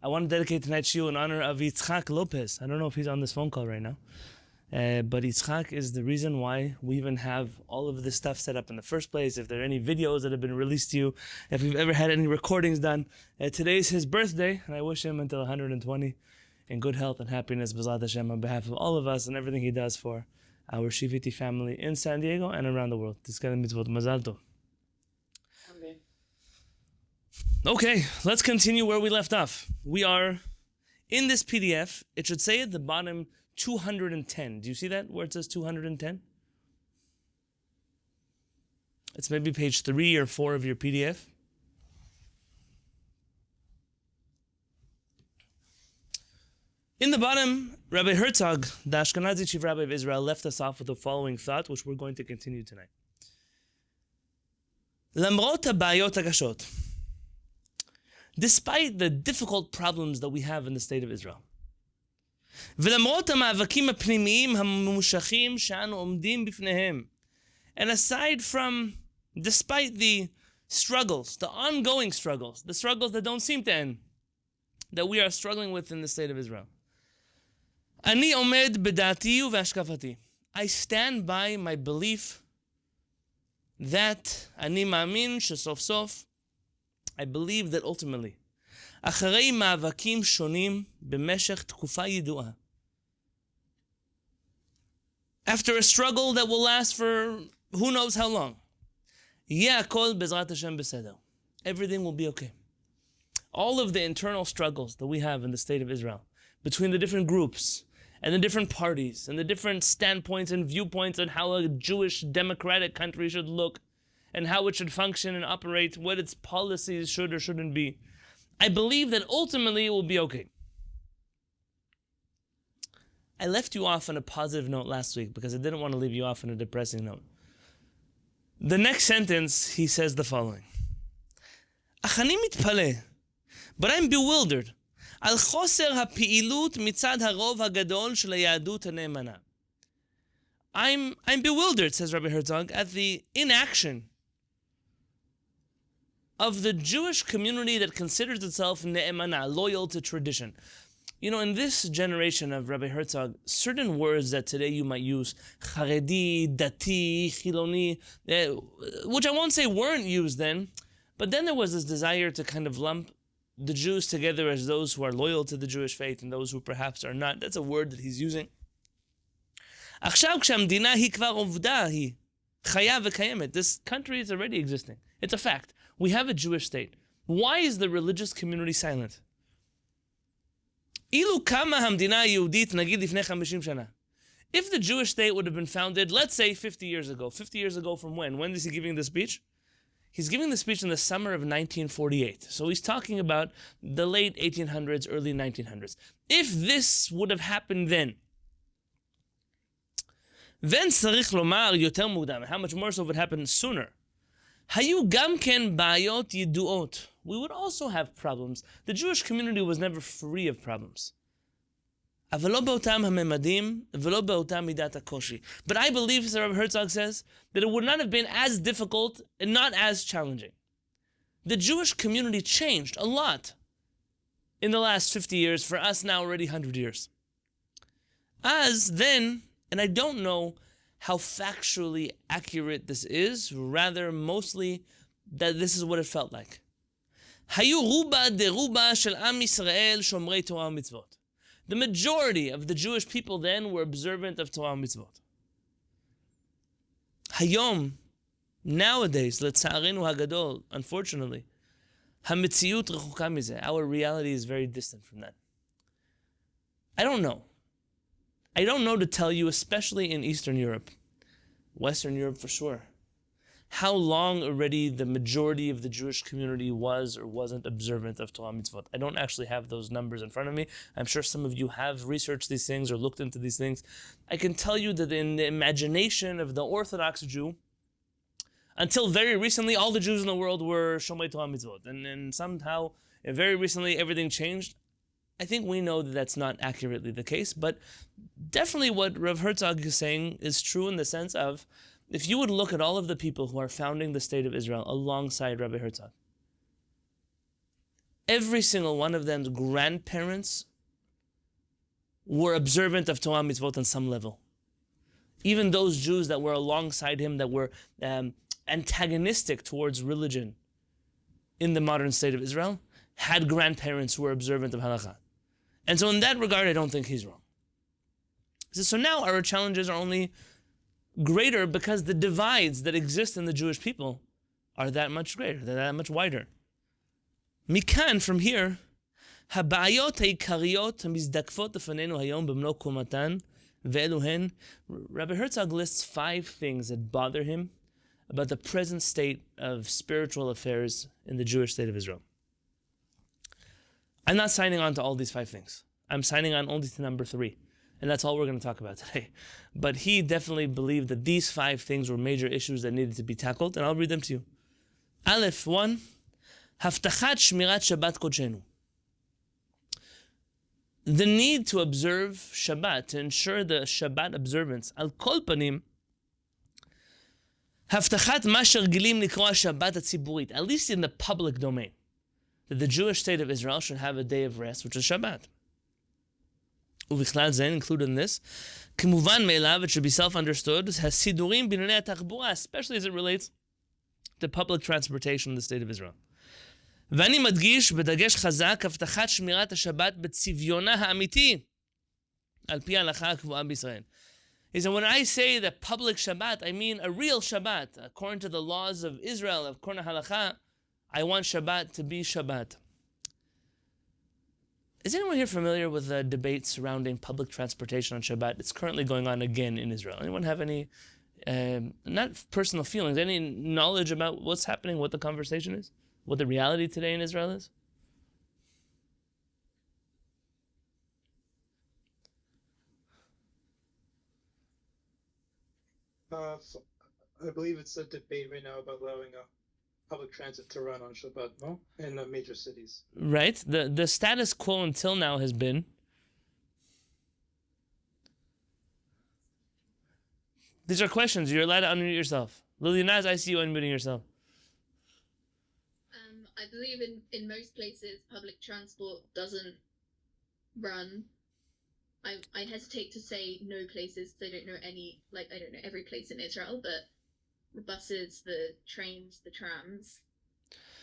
I want to dedicate tonight's shiur in honor of Yitzchak Lopez. I don't know if he's on this phone call right now. But Yitzchak is the reason why we even have all of this stuff set up in the first place. If there are any videos that have been released to you, if we've ever had any recordings done. Today's his birthday, and I wish him until 120 in good health and happiness, B'ezrat Hashem, on behalf of all of us and everything he does for our Shiviti family in San Diego and around the world. Tizkar mitzvot, mazal tov. Okay, let's continue where we left off. We are in this PDF. It should say at the bottom 210. Do you see that where it says 210? It's maybe page 3 or 4 of your PDF. In the bottom, Rabbi Herzog, the Ashkenazi chief rabbi of Israel, left us off with the following thought, which we're going to continue tonight. Lamrot habayot hakashot, despite the difficult problems that we have in the state of Israel, ולמרות המאבקים הפנימיים הממושכים שאנו עומדים בפניהם, and aside from, despite the struggles, the ongoing struggles, the struggles that don't seem to end, that we are struggling with in the state of Israel, אני עומד בדעתי ובהשקפתי. I stand by my belief that אני מאמין שסוף סוף, I believe that ultimately, אחרי מאבקים שונים במשך תקופה ידועה, after a struggle that will last for who knows how long, יהיה הכל בעזרת השם בסדר. Everything will be okay. All of the internal struggles that we have in the state of Israel, between the different groups and the different parties and the different standpoints and viewpoints on how a Jewish democratic country should look and how it should function and operate, what its policies should or shouldn't be, I believe that ultimately it will be okay. I left you off on a positive note last week because I didn't want to leave you off on a depressing note. The next sentence, he says the following. אך אני מתפלא, but I'm bewildered, על חוסר הפעילות מצד הרוב הגדול של היהדות הנאמנה. I'm bewildered, says Rabbi Herzog, at the inaction of the Jewish community that considers itself ne'emana, loyal to tradition. You know, in this generation of Rabbi Herzog, certain words that today you might use, charedi, dati, chiloni, which I won't say weren't used then, but then there was this desire to kind of lump the Jews together as those who are loyal to the Jewish faith and those who perhaps are not. That's a word that he's using. עכשיו כשהמדינה היא כבר עובדה, היא חיה וקיימת. This country is already existing. It's a fact. We have a Jewish state. Why is the religious community silent? אילו קמה המדינה היהודית, נגיד לפני 50 שנה. If the Jewish state would have been founded, let's say 50 years ago. 50 years ago from when? When is he giving the speech? He's giving the speech in the summer of 1948. So he's talking about the late 1800s, early 1900s. If this would have happened then צריך לומר יותר מוקדם, how much more so if it happened sooner, היו גם כן בעיות ידועות. We would also have problems. The Jewish community was never free of problems. אבל לא באותם הממדים ולא באותה מידת הקושי. But I believe, as Rabbi Herzog says, that it would not have been as difficult and not as challenging. The Jewish community changed a lot in the last 50 years, for us now already 100 years. As then, and I don't know how factually accurate this is, rather mostly that this is what it felt like. היו רובה דרובה של עם ישראל שומרי תורה ומצוות. The majority of the Jewish people then were observant of Torah and mitzvot. Hayom, nowadays, לצערנו הגדול, unfortunately, המציאות רחוקה מזה. Our reality is very distant from that. I don't know. I don't know to tell you, especially in Eastern Europe, Western Europe for sure, how long already the majority of the Jewish community was or wasn't observant of Torah mitzvot. I don't actually have those numbers in front of me. I'm sure some of you have researched these things or looked into these things. I can tell you that in the imagination of the Orthodox Jew, until very recently, all the Jews in the world were Shomrei Torah mitzvot. And then somehow, very recently, everything changed. I think we know that that's not accurately the case, but definitely what Rav Herzog is saying is true in the sense of, if you would look at all of the people who are founding the state of Israel alongside Rabbi Herzog, every single one of them's grandparents were observant of Torah mitzvot on some level. Even those Jews that were alongside him, that were antagonistic towards religion in the modern state of Israel, had grandparents who were observant of halakha. And so in that regard, I don't think he's wrong. So now our challenges are only greater because the divides that exist in the Jewish people are that much greater, they're that much wider. Mikan, from here, הבעיות העיקריות המזדקפות לפנינו היום במלוא קומתן, ואלו הן, Rabbi Herzog lists 5 things that bother him about the present state of spiritual affairs in the Jewish state of Israel. I'm not signing on to all these 5 things. I'm signing on only to number 3. And that's all we're going to talk about today. But he definitely believed that these 5 things were major issues that needed to be tackled, and I'll read them to you. Aleph, 1, הבטחת שמירת שבת קודשנו. The need to observe Shabbat, to ensure the Shabbat observance. Al kol panim, הבטחת מה שרגילים לקרוא השבת הציבורית, at least in the public domain, that the Jewish state of Israel should have a day of rest, which is Shabbat. ובכלל זה, included in this, כמובן מאליו, it should be self-understood, הסידורים בענייני התחבורה, especially as it relates to public transportation in the state of Israel. ואני מדגיש בדגש חזק הבטחת שמירת השבת בצביונה האמיתי על פי ההלכה הקבועה בישראל. He said, when I say the public Shabbat, I mean a real Shabbat. According to the laws of Israel, according to halakha, I want Shabbat to be Shabbat. Is anyone here familiar with the debate surrounding public transportation on Shabbat? It's currently going on again in Israel. Anyone have any, not personal feelings, any knowledge about what's happening, what the conversation is? What the reality today in Israel is? I believe it's a debate right now about allowing public transit to run on Shabbat, no? In major cities. Right. The status quo until now has been these are questions. You're allowed to unmute yourself. Lilianaz, I see you unmuting yourself. I believe in most places public transport doesn't run. I hesitate to say no places because I don't know any, like I don't know every place in Israel, but the buses, the trains, the trams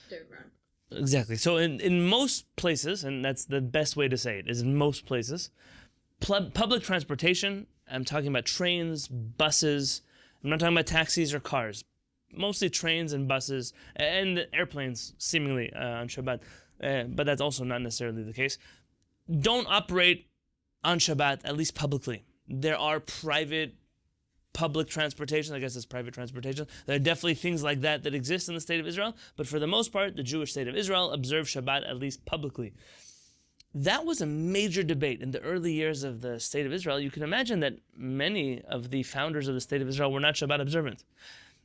don't run. Exactly. So in most places, and that's the best way to say it, is in most places, public transportation, I'm talking about trains, buses, I'm not talking about taxis or cars. Mostly trains and buses and airplanes, seemingly, on Shabbat. But that's also not necessarily the case. Don't operate on Shabbat, at least publicly. There are private public transportation. I guess it's private transportation. There are definitely things like that exist in the state of Israel. But for the most part, the Jewish state of Israel observes Shabbat at least publicly. That was a major debate in the early years of the state of Israel. You can imagine that many of the founders of the state of Israel were not Shabbat observant.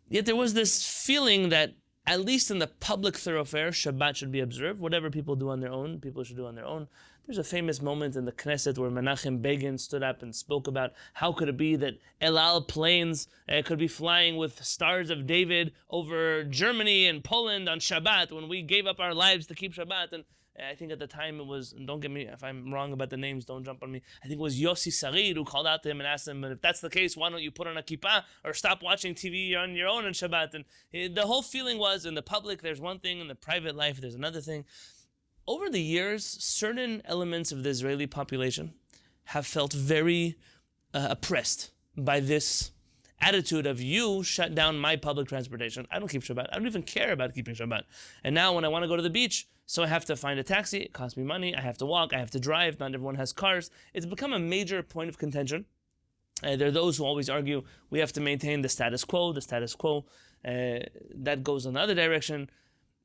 Yet there was this feeling that, at least in the public thoroughfare, Shabbat should be observed. Whatever people do on their own, people should do on their own. There's a famous moment in the Knesset where Menachem Begin stood up and spoke about how could it be that El Al planes could be flying with stars of David over Germany and Poland on Shabbat when we gave up our lives to keep Shabbat. And I think at the time it was, and don't get me, if I'm wrong about the names, don't jump on me. I think it was Yossi Sarid who called out to him and asked him, if that's the case, why don't you put on a kippah or stop watching TV on your own on Shabbat? And the whole feeling was, in the public there's one thing, in the private life there's another thing. Over the years, certain elements of the Israeli population have felt very oppressed by this attitude of, you shut down my public transportation. I don't keep Shabbat. I don't even care about keeping Shabbat. And now when I want to go to the beach, so I have to find a taxi. It costs me money. I have to walk. I have to drive. Not everyone has cars. It's become a major point of contention. There are those who always argue we have to maintain the status quo. The status quo that goes in the other direction.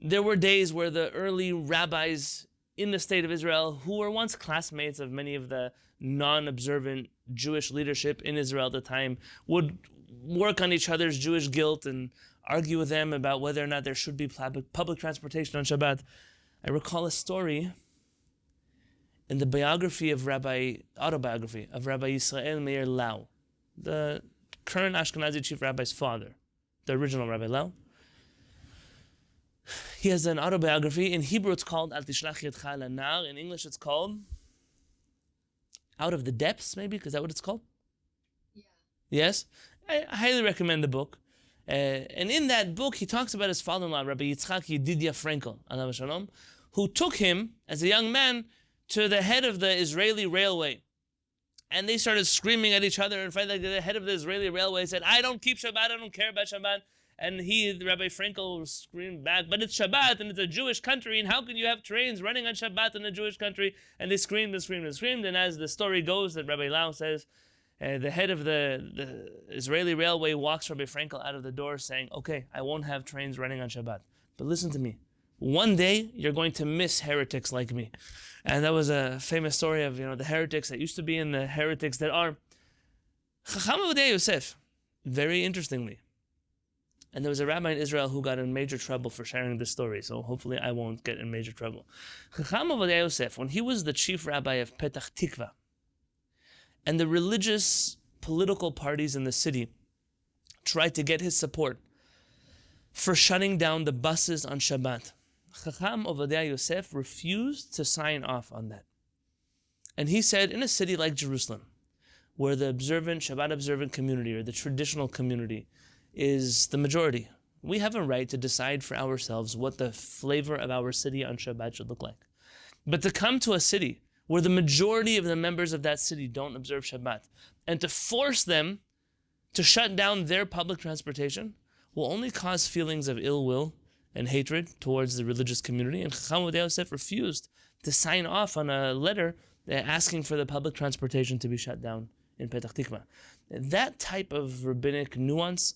There were days where the early rabbis in the state of Israel, who were once classmates of many of the non-observant Jewish leadership in Israel at the time, would work on each other's Jewish guilt and argue with them about whether or not there should be public transportation on Shabbat. I recall a story in the autobiography of Rabbi Yisrael Meir Lau, the current Ashkenazi chief rabbi's father, the original Rabbi Lau. He has an autobiography. In Hebrew, it's called Al Tishlach Yadcha Al Nar. In English, it's called Out of the Depths, maybe? Is that what it's called? Yeah. Yes? I highly recommend the book. And in that book, he talks about his father-in-law, Rabbi Yitzchak Yedidia Frankel, alav shalom, who took him, as a young man, to the head of the Israeli railway. And they started screaming at each other. And finally, the head of the Israeli railway said, I don't keep Shabbat, I don't care about Shabbat. And Rabbi Frankel, screamed back, but it's Shabbat, and it's a Jewish country, and how can you have trains running on Shabbat in a Jewish country? And they screamed and screamed and screamed. And as the story goes, that Rabbi Lau says, the head of the Israeli railway walks Rabbi Frankel out of the door saying, okay, I won't have trains running on Shabbat. But listen to me. One day, you're going to miss heretics like me. And that was a famous story of, the heretics that used to be and the heretics that are. Chacham Avodah Yosef, very interestingly. And there was a rabbi in Israel who got in major trouble for sharing this story, so hopefully I won't get in major trouble. Chacham Avodah Yosef, when he was the chief rabbi of Petach Tikva, and the religious political parties in the city tried to get his support for shutting down the buses on Shabbat, Chacham Avodah Yosef refused to sign off on that. And he said, in a city like Jerusalem, where the Shabbat observant community or the traditional community is the majority, we have a right to decide for ourselves what the flavor of our city on Shabbat should look like. But to come to a city where the majority of the members of that city don't observe Shabbat, and to force them to shut down their public transportation will only cause feelings of ill will and hatred towards the religious community. And Chacham Avodah Yosef refused to sign off on a letter asking for the public transportation to be shut down in Petach Tikva. That type of rabbinic nuance,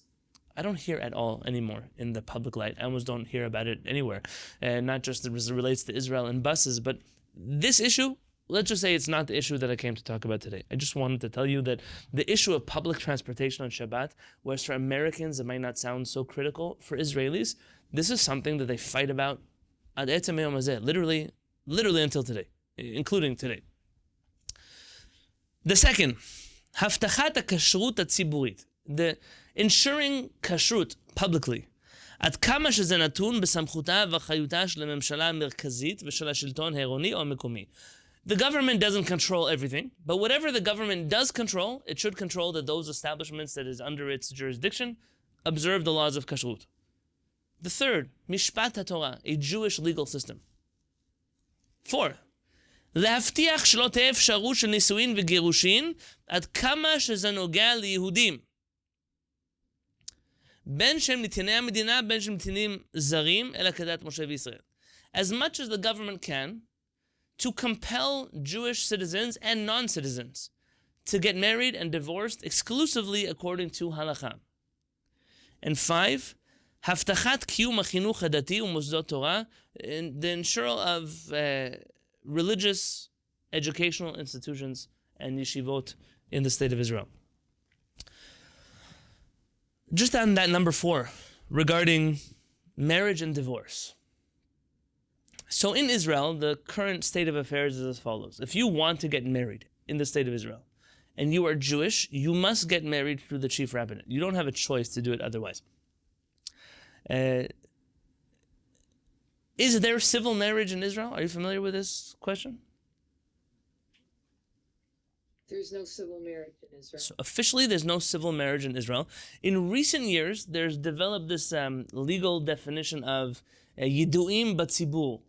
I don't hear at all anymore in the public light. I almost don't hear about it anywhere. Not just as it relates to Israel and buses, but this issue, let's just say it's not the issue that I came to talk about today. I just wanted to tell you that the issue of public transportation on Shabbat, whereas for Americans it might not sound so critical, for Israelis, this is something that they fight about ad etzem hayom hazeh, literally until today, including today. The second, haftachat hakashrut hatziburit, the ensuring kashrut publicly. עד כמה שזה נתון בסמכותה ואחריותה של הממשלה המרכזית ושל השלטון העירוני או המקומי. The government doesn't control everything, but whatever the government does control, it should control that those establishments that is under its jurisdiction observe the laws of kashrut. The third, Mishpat HaTorah, a Jewish legal system. 4. להבטיח שלא תהיה אפשרות של נישואין וגירושין עד כמה שזה נוגע ליהודים. בין שהם נתיני המדינה, בין שהם נתינים זרים, אלא כדת משה וישראל. As much as the government can, to compel Jewish citizens and non-citizens to get married and divorced exclusively according to halakha. And 5, הבטחת קיום החינוך הדתי ומוסדות תורה, the ensural of religious educational institutions and yeshivot in the state of Israel. Just on that number 4, regarding marriage and divorce. So in Israel, the current state of affairs is as follows. If you want to get married in the state of Israel, and you are Jewish, you must get married through the chief rabbinate. You don't have a choice to do it otherwise. Is there civil marriage in Israel? Are you familiar with this question? There's no civil marriage in Israel. So officially, there's no civil marriage in Israel. In recent years, there's developed this legal definition of yiduim batzibur,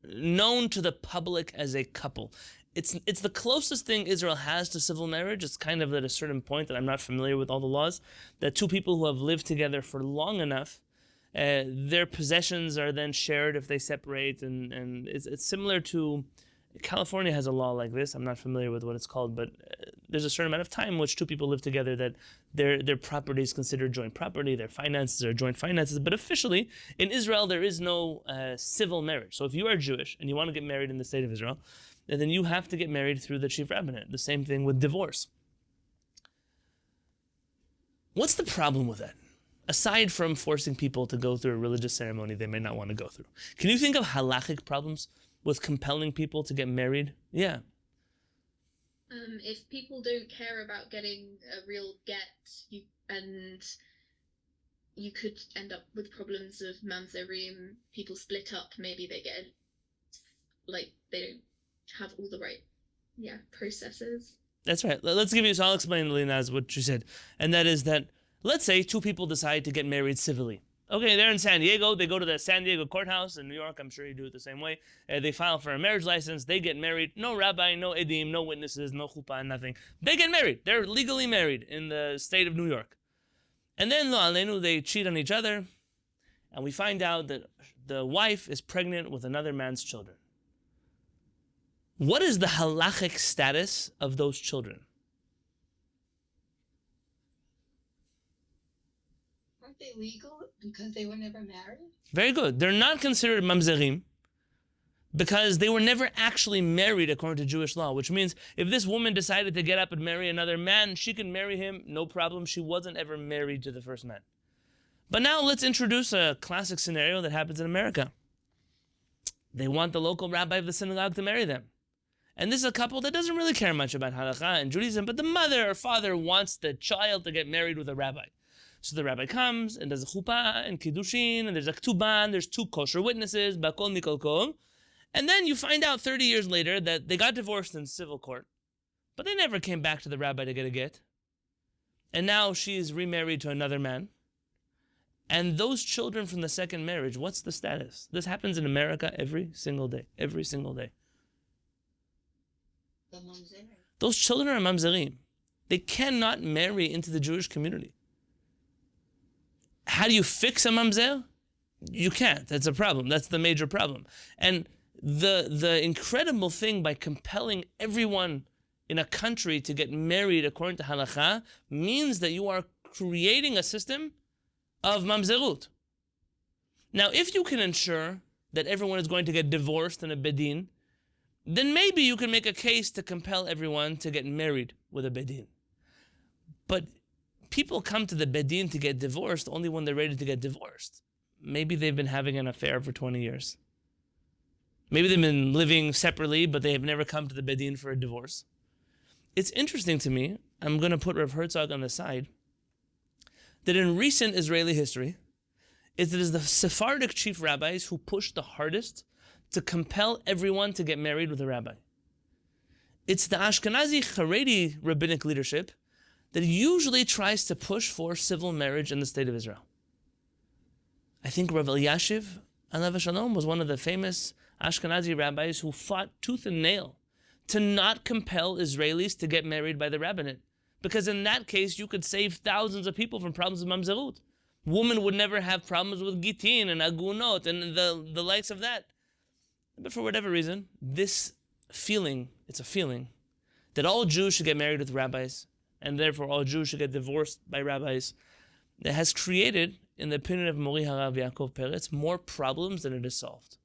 known to the public as a couple. It's the closest thing Israel has to civil marriage. It's kind of at a certain point that I'm not familiar with all the laws, that two people who have lived together for long enough, their possessions are then shared if they separate, and it's similar to, California has a law like this. I'm not familiar with what it's called, but there's a certain amount of time in which two people live together that their property is considered joint property, their finances are joint finances. But officially, in Israel, there is no civil marriage. So if you are Jewish and you want to get married in the state of Israel, then you have to get married through the chief rabbinate. The same thing with divorce. What's the problem with that? Aside from forcing people to go through a religious ceremony they may not want to go through. Can you think of halachic problems with compelling people to get married? Yeah. If people don't care about getting a real get, and you could end up with problems of mamzerim, people split up, maybe they get, like, they don't have all the right, processes. That's right. Let's give you, so I'll explain, Linaz, what you said. And that is that, let's say two people decide to get married civilly. Okay, they're in San Diego. They go to the San Diego courthouse in New York. I'm sure you do it the same way. They file for a marriage license. They get married. No rabbi, no edim, no witnesses, no chuppah, nothing. They get married. They're legally married in the state of New York. And then, lo alenu, they cheat on each other. And we find out that the wife is pregnant with another man's children. What is the halachic status of those children? Aren't they legal because they were never married? Very good. They're not considered mamzerim because they were never actually married according to Jewish law, which means if this woman decided to get up and marry another man, she can marry him, no problem. She wasn't ever married to the first man. But now let's introduce a classic scenario that happens in America. They want the local rabbi of the synagogue to marry them. And this is a couple that doesn't really care much about halakha and Judaism, but the mother or father wants the child to get married with a rabbi. So the rabbi comes and does a chuppah and kiddushin, and there's a ketubah, and there's two kosher witnesses, bakol mikol kol. And then you find out 30 years later that they got divorced in civil court, but they never came back to the rabbi to get a get. And now she's remarried to another man. And those children from the second marriage, what's the status? This happens in America every single day. Every single day. Those children are mamzerim. They cannot marry into the Jewish community. How do you fix a mamzer? You can't. That's a problem. That's the major problem. And the incredible thing by compelling everyone in a country to get married according to halakha means that you are creating a system of mamzerut. Now, if you can ensure that everyone is going to get divorced in a bedin, then maybe you can make a case to compel everyone to get married with a bedin. But people come to the bedin to get divorced only when they're ready to get divorced. Maybe they've been having an affair for 20 years. Maybe they've been living separately, but they have never come to the bedin for a divorce. It's interesting to me, I'm going to put Rav Herzog on the side, that in recent Israeli history, it is the Sephardic chief rabbis who pushed the hardest to compel everyone to get married with a rabbi. It's the Ashkenazi Haredi rabbinic leadership that usually tries to push for civil marriage in the state of Israel. I think Rav Elyashiv, alav shalom, was one of the famous Ashkenazi rabbis who fought tooth and nail to not compel Israelis to get married by the rabbinate. Because in that case, you could save thousands of people from problems of mamzerut. Women would never have problems with gitin and agunot and the likes of that. But for whatever reason, this feeling, it's a feeling, that all Jews should get married with rabbis, and therefore all Jews should get divorced by rabbis, that has created, in the opinion of Mori Harav Yaakov Peretz, more problems than it has solved.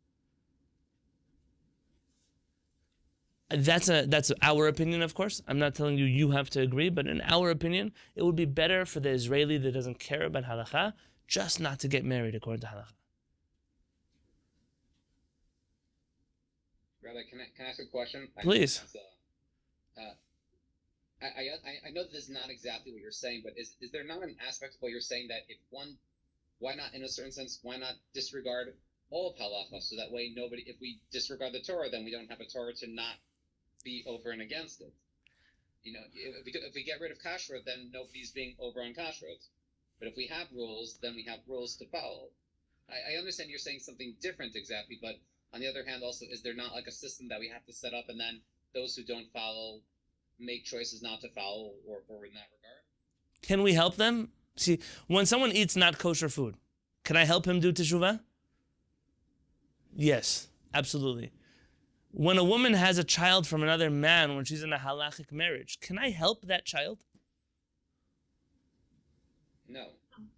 That's our opinion, of course. I'm not telling you have to agree, but in our opinion, it would be better for the Israeli that doesn't care about halakha just not to get married according to halakha. Rabbi, can I ask a question? Please. I know this is not exactly what you're saying, but is there not an aspect of what you're saying that if one, why not, in a certain sense, why not disregard all of halacha, so that way nobody, if we disregard the Torah, then we don't have a Torah to not be over and against it. You know, if we get rid of kashrut, then nobody's being over on kashrut. But if we have rules, then we have rules to follow. I understand you're saying something different exactly, but on the other hand, also, is there not like a system that we have to set up, and then those who don't follow make choices not to follow, or in that regard? Can we help them? See, when someone eats not kosher food, can I help him do teshuvah? Yes, absolutely. When a woman has a child from another man when she's in a halachic marriage, can I help that child? No.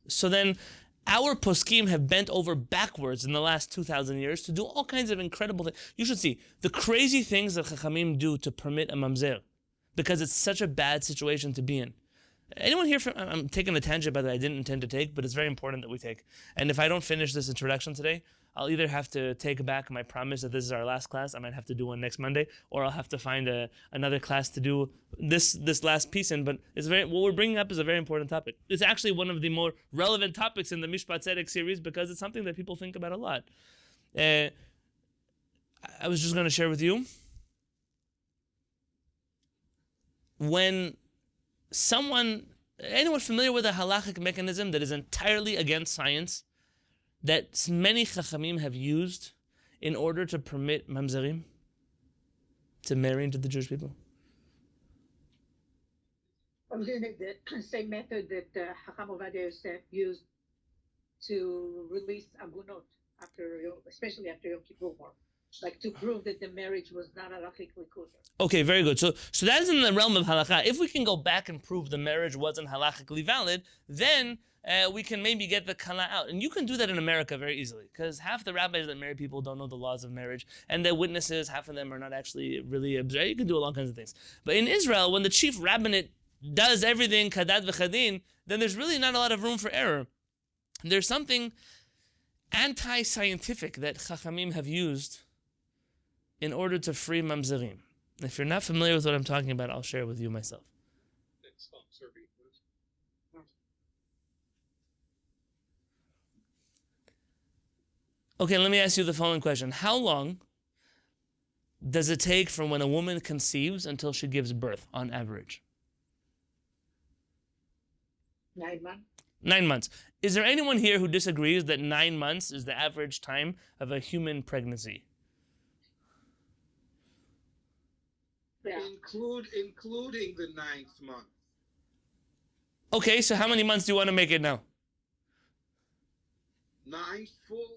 So then, our poskim have bent over backwards in the last 2,000 years to do all kinds of incredible things. You should see the crazy things that chachamim do to permit a mamzer, because it's such a bad situation to be in. Anyone here from, I'm taking a tangent, by the way, I didn't intend to take, but it's very important that we take. And if I don't finish this introduction today, I'll either have to take back my promise that this is our last class. I might have to do one next Monday, or I'll have to find another class to do this last piece in. But what we're bringing up is a very important topic. It's actually one of the more relevant topics in the Mishpat Tzedek series because it's something that people think about a lot. I was just going to share with you. When anyone familiar with a halachic mechanism that is entirely against science, that many chachamim have used in order to permit mamzerim to marry into the Jewish people? The same method that Hacham Ovadia Yosef used to release agunot especially after Yom Kippur War, like to prove that the marriage was not halachically kosher. Okay, very good. So that is in the realm of halakha. If we can go back and prove the marriage wasn't halachically valid, then we can maybe get the kala out. And you can do that in America very easily, because half the rabbis that marry people don't know the laws of marriage, and their witnesses, half of them are not actually really observed. You can do all kinds of things. But in Israel, when the chief rabbinate does everything kadat v'chadin, then there's really not a lot of room for error. There's something anti-scientific that chachamim have used in order to free mamzerim. If you're not familiar with what I'm talking about, I'll share it with you myself. Okay, let me ask you the following question. How long does it take from when a woman conceives until she gives birth, on average? 9 months. 9 months. Is there anyone here who disagrees that 9 months is the average time of a human pregnancy? Yeah. Including the 9th month. Okay, so how many months do you want to make it now? 9 full months.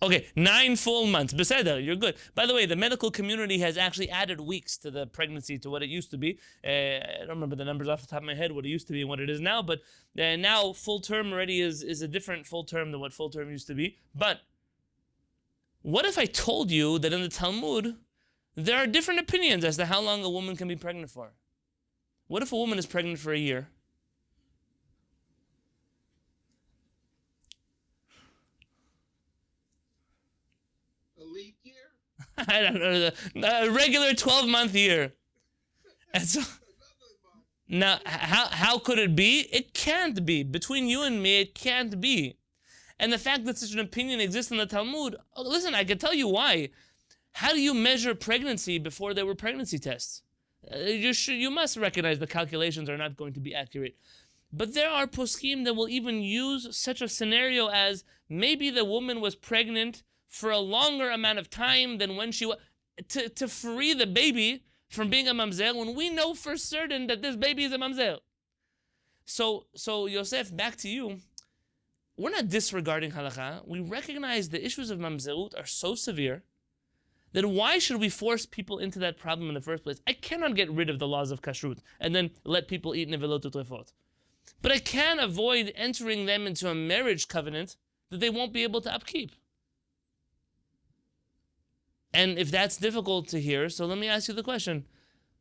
Okay, 9 full months. Beseder, you're good. By the way, the medical community has actually added weeks to the pregnancy to what it used to be. I don't remember the numbers off the top of my head, what it used to be and what it is now, but now full term already is a different full term than what full term used to be. But what if I told you that in the Talmud, there are different opinions as to how long a woman can be pregnant for? What if a woman is pregnant for a year? A leap year? I don't know, a regular 12-month year. And so, now, how could it be? It can't be. Between you and me, it can't be. And the fact that such an opinion exists in the Talmud, listen, I can tell you why. How do you measure pregnancy before there were pregnancy tests? You must recognize the calculations are not going to be accurate. But there are poskim that will even use such a scenario as maybe the woman was pregnant for a longer amount of time than when she was, to free the baby from being a mamzer when we know for certain that this baby is a mamzer. So Yosef, back to you. We're not disregarding halakha. We recognize the issues of mamzerut are so severe that why should we force people into that problem in the first place? I cannot get rid of the laws of kashrut and then let people eat nevelot utrefot. But I can avoid entering them into a marriage covenant that they won't be able to upkeep. And if that's difficult to hear, so let me ask you the question.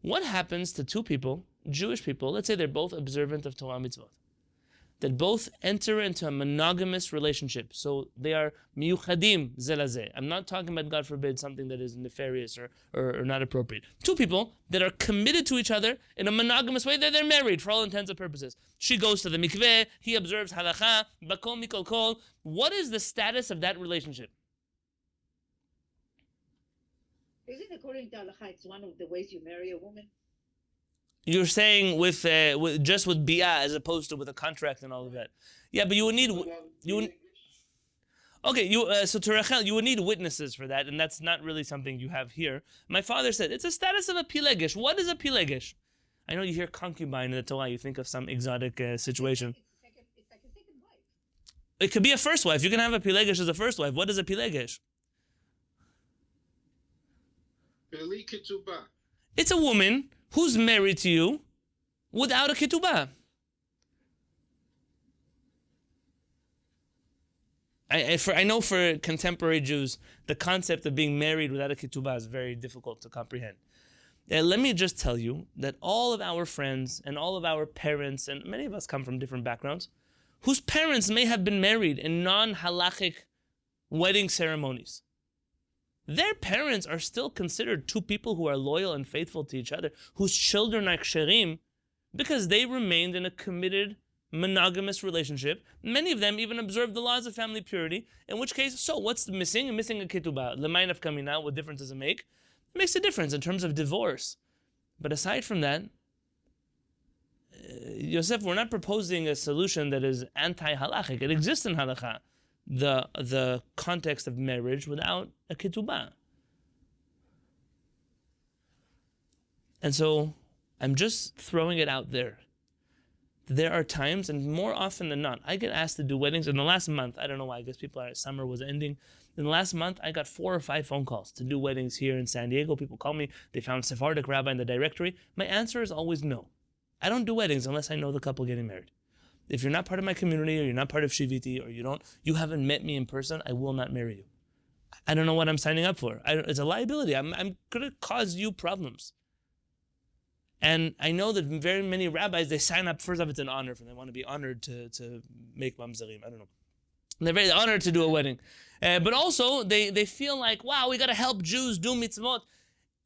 What happens to two people, Jewish people, let's say they're both observant of Torah mitzvot, that both enter into a monogamous relationship, so they are miyuchadim zelazeh. I'm not talking about, God forbid, something that is nefarious or not appropriate. Two people that are committed to each other in a monogamous way, they're married for all intents and purposes. She goes to the mikveh, he observes halakha, bakol mikol kol. What is the status of that relationship? Isn't according to halakha, it's one of the ways you marry a woman? You're saying with just with biyah as opposed to with a contract and all of that. Yeah, but you would need so to Rachel, you would need witnesses for that, and that's not really something you have here. My father said it's a status of a pilegesh. What is a pilegesh? I know you hear concubine in the Torah, you think of some exotic situation. It's like a second wife. It could be a first wife. You can have a pilegesh as a first wife. What is a pilegesh? Beli ketubah. It's a woman who's married to you without a ketubah. I know for contemporary Jews, the concept of being married without a ketubah is very difficult to comprehend. Let me just tell you that all of our friends and all of our parents, and many of us come from different backgrounds, whose parents may have been married in non-halachic wedding ceremonies. Their parents are still considered two people who are loyal and faithful to each other, whose children are ksherim, because they remained in a committed, monogamous relationship. Many of them even observed the laws of family purity, in which case, so what's missing? I'm missing a ketubah. L'mayin of kamina, what difference does it make? It makes a difference in terms of divorce. But aside from that, Yosef, we're not proposing a solution that is anti-halachic. It exists in halakha, the context of marriage without a ketubah. And so I'm just throwing it out there. There are times, and more often than not, I get asked to do weddings. In the last month, I don't know why, I guess summer was ending. In the last month, I got 4 or 5 phone calls to do weddings here in San Diego. People call me, they found Sephardic rabbi in the directory. My answer is always no. I don't do weddings unless I know the couple getting married. If you're not part of my community, or you're not part of Shiviti, or you haven't met me in person, I will not marry you. I don't know what I'm signing up for. It's a liability. I'm going to cause you problems. And I know that very many rabbis, they sign up, first off, it's an honor for them. They want to be honored to make mamzerim. I don't know. They're very honored to do a wedding. But also, they feel like, wow, we got to help Jews do mitzvot.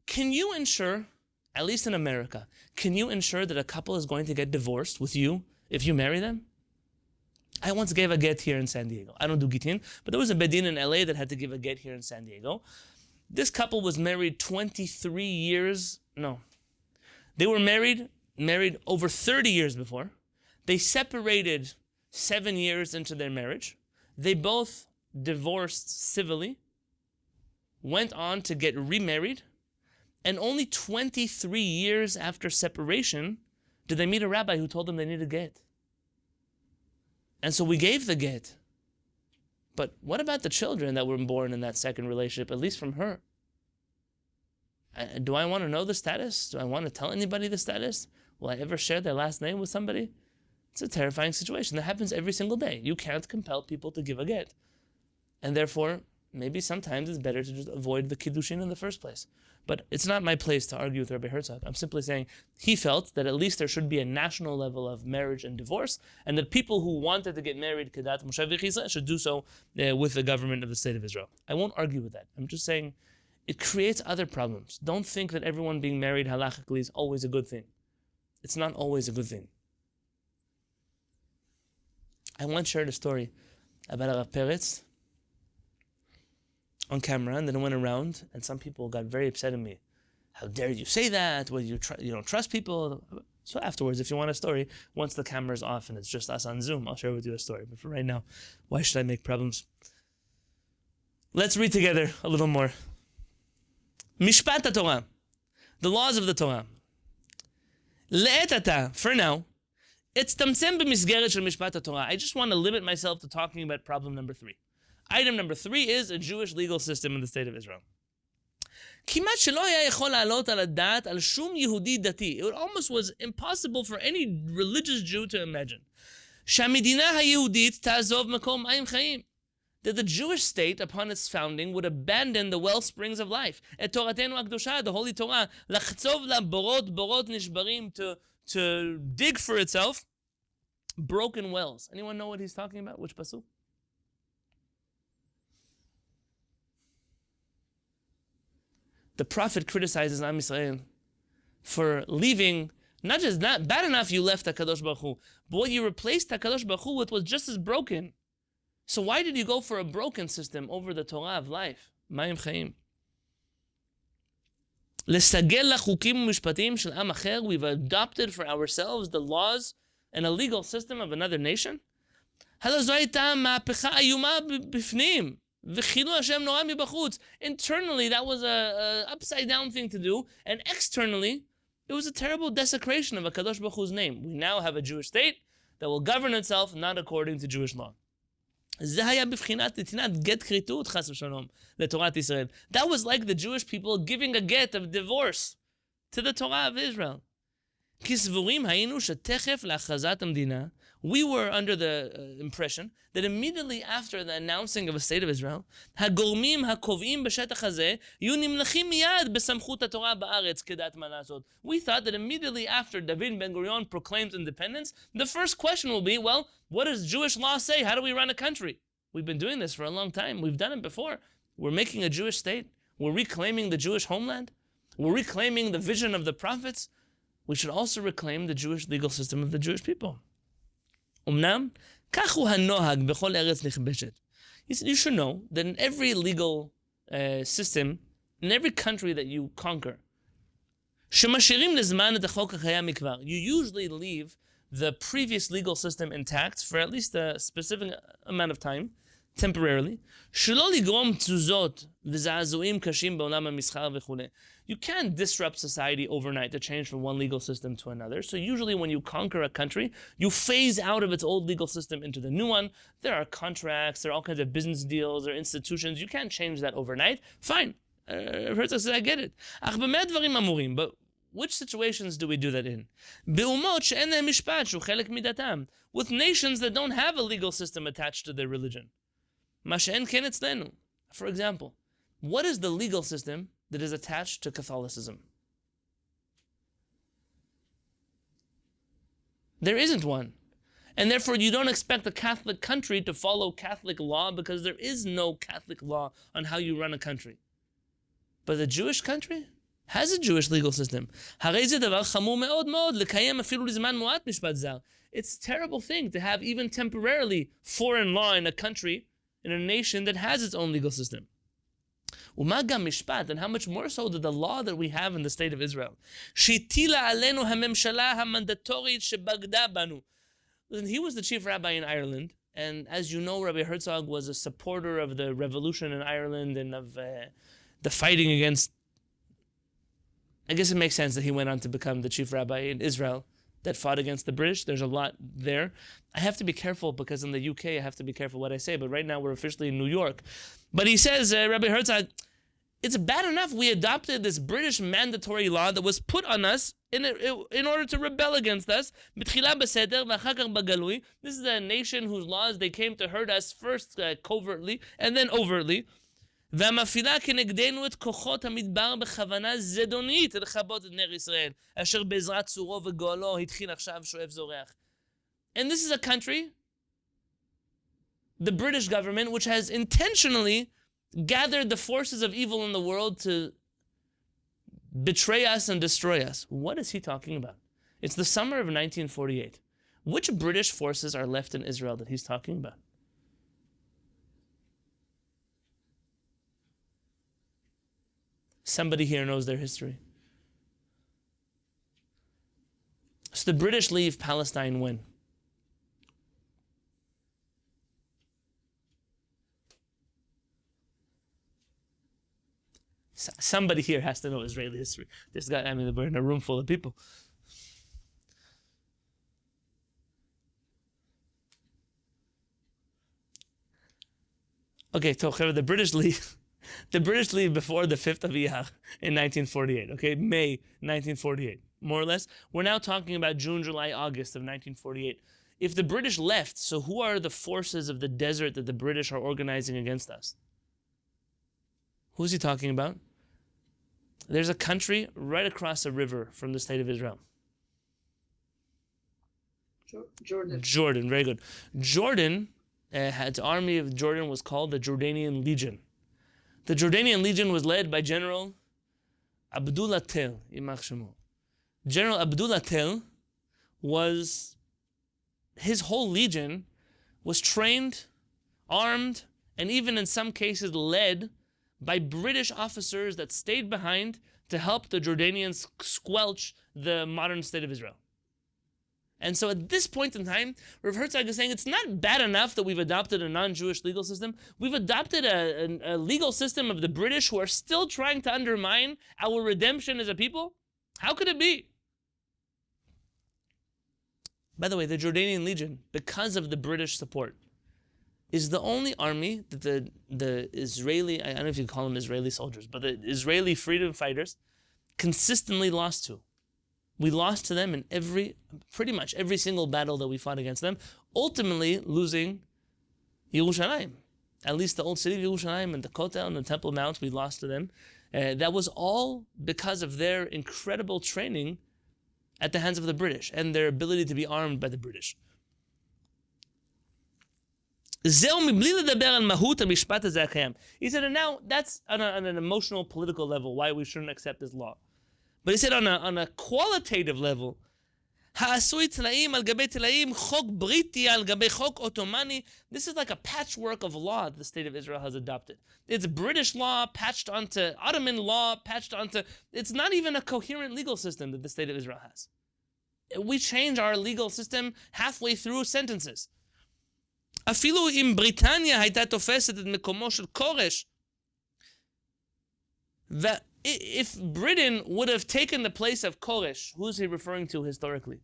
Can you ensure, at least in America, can you ensure that a couple is going to get divorced with you if you marry them? I once gave a get here in San Diego. I don't do gitin, but there was a bedin in LA that had to give a get here in San Diego. This couple was married 23 years, no. They were married over 30 years before. They separated 7 years into their marriage. They both divorced civilly, went on to get remarried, and only 23 years after separation did they meet a rabbi who told them they needed a get. And so we gave the get. But what about the children that were born in that second relationship, at least from her? Do I want to know the status? Do I want to tell anybody the status? Will I ever share their last name with somebody? It's a terrifying situation. That happens every single day. You can't compel people to give a get. And therefore, maybe sometimes it's better to just avoid the kiddushin in the first place. But it's not my place to argue with Rabbi Herzog. I'm simply saying he felt that at least there should be a national level of marriage and divorce, and that people who wanted to get married, kedat Moshe v'chisa, should do so with the government of the State of Israel. I won't argue with that. I'm just saying it creates other problems. Don't think that everyone being married halachically is always a good thing. It's not always a good thing. I once shared a story about Rav Peretz on camera, and then it went around, and some people got very upset at me. How dare you say that? Well, you don't trust people. So afterwards, if you want a story, once the camera's off and it's just us on Zoom, I'll share with you a story. But for right now, why should I make problems? Let's read together a little more. Mishpat Torah, the laws of the Torah. Le'et ata, for now, it's tamsem b'misgeret shel Mishpat Torah. I just want to limit myself to talking about problem number 3. Item number 3 is a Jewish legal system in the State of Israel. כמעט שלא היה יכול לעלות על הדעת על שום יהודי דתי. It almost was impossible for any religious Jew to imagine. שהמדינה היהודית תעזוב מקום מים חיים. That the Jewish state, upon its founding, would abandon the well springs of life. את תורתנו הקדושה, the Holy Torah, לחצוב לה בורות נשברים, to dig for itself broken wells. Anyone know what he's talking about? Which pasuk? The prophet criticizes Am Yisrael for leaving, not bad enough you left HaKadosh Baruch Hu, but what you replaced HaKadosh Baruch Hu with was just as broken. So why did you go for a broken system over the Torah of life? Mayim Chaim. לסגל לחוקים ומשפטים של עם אחר, we've adopted for ourselves the laws and a legal system of another nation. הלא זו הייתה מהפכה איומה בפנים. Internally, that was a upside down thing to do, and externally, it was a terrible desecration of HaKadosh Baruch Hu's name. We now have a Jewish state that will govern itself not according to Jewish law. That was like the Jewish people giving a get of divorce to the Torah of Israel. We were under the impression that immediately after the announcing of a state of Israel, הגורמים הקובעים בשטח הזה יהיו נמלכים מיד בסמכות התורה בארץ כדת מה לעשות. We thought that immediately after David Ben-Gurion proclaims independence, the first question will be, well, what does Jewish law say? How do we run a country? We've been doing this for a long time. We've done it before. We're making a Jewish state. We're reclaiming the Jewish homeland. We're reclaiming the vision of the prophets. We should also reclaim the Jewish legal system of the Jewish people. Umnam, kachu hanohag bechol eretz nichbeshet. He said, you should know that in every legal system, in every country that you conquer, you usually leave the previous legal system intact for at least a specific amount of time, temporarily. You can't disrupt society overnight to change from one legal system to another. So usually when you conquer a country, you phase out of its old legal system into the new one. There are contracts, there are all kinds of business deals, there are institutions. You can't change that overnight. Fine. Herzog said, I get it. But which situations do we do that in? With nations that don't have a legal system attached to their religion. For example, what is the legal system that is attached to Catholicism? There isn't one. And therefore you don't expect a Catholic country to follow Catholic law because there is no Catholic law on how you run a country. But the Jewish country has a Jewish legal system. It's a terrible thing to have even temporarily foreign law in a country, in a nation that has its own legal system. And how much more so the law that we have in the state of Israel. Listen, he was the chief rabbi in Ireland, and as you know, Rabbi Herzog was a supporter of the revolution in Ireland and of the fighting against. I guess it makes sense that he went on to become the chief rabbi in Israel that fought against the British. There's a lot there. I have to be careful because in the UK I have to be careful what I say, but right now we're officially in New York. But he says, Rabbi Herzog, it's bad enough we adopted this British mandatory law that was put on us in order to rebel against us. This is a nation whose laws, they came to hurt us first covertly and then overtly. והמפעילה כנגדנו את כוחות המדבר בכוונה זדונית לכבות את נר ישראל, אשר בעזרת צורו וגואלו התחיל עכשיו שואף זורח. And this is a country, the British government, which has intentionally gathered the forces of evil in the world to betray us and destroy us. What is he talking about? It's the summer of 1948. Which British forces are left in Israel that he's talking about? Somebody here knows their history. So the British leave Palestine when? Somebody here has to know Israeli history. This guy, I mean, we're in a room full of people. Okay, so the British leave. The British leave before the 5th of Iyar in 1948, okay? May 1948, more or less. We're now talking about June, July, August of 1948. If the British left, so who are the forces of the desert that the British are organizing against us? Who's he talking about? There's a country right across a river from the state of Israel. Jordan. Jordan, very good. Jordan, its army of Jordan was called the Jordanian Legion. The Jordanian Legion was led by General Abdullah Tel, Yimach Shemo. General Abdullah Tel his whole legion was trained, armed, and even in some cases led by British officers that stayed behind to help the Jordanians squelch the modern state of Israel. And so at this point in time, Rav Herzog is saying it's not bad enough that we've adopted a non-Jewish legal system. We've adopted a legal system of the British who are still trying to undermine our redemption as a people. How could it be? By the way, the Jordanian Legion, because of the British support, is the only army that the Israeli, I don't know if you call them Israeli soldiers, but the Israeli freedom fighters consistently lost to. We lost to them in pretty much every single battle that we fought against them, ultimately losing Yerushalayim. At least the old city of Yerushalayim and the Kotel and the Temple Mount, we lost to them. That was all because of their incredible training at the hands of the British and their ability to be armed by the British. זהו מבלי לדבר על מהות המשפט הזה הקיים. He said, and now that's on an emotional, political level, why we shouldn't accept this law. But he said on a qualitative level, העשוי טלאים על גבי טלאים, חוק בריטי על גבי חוק עות'מאני. This is like a patchwork of law that the state of Israel has adopted. It's British law patched onto Ottoman law, patched onto... It's not even a coherent legal system that the state of Israel has. We change our legal system halfway through sentences. אפילו אם בריטניה הייתה תופסת את מקומו של כורש, if Britain would have taken the place of Koresh, who is he referring to historically?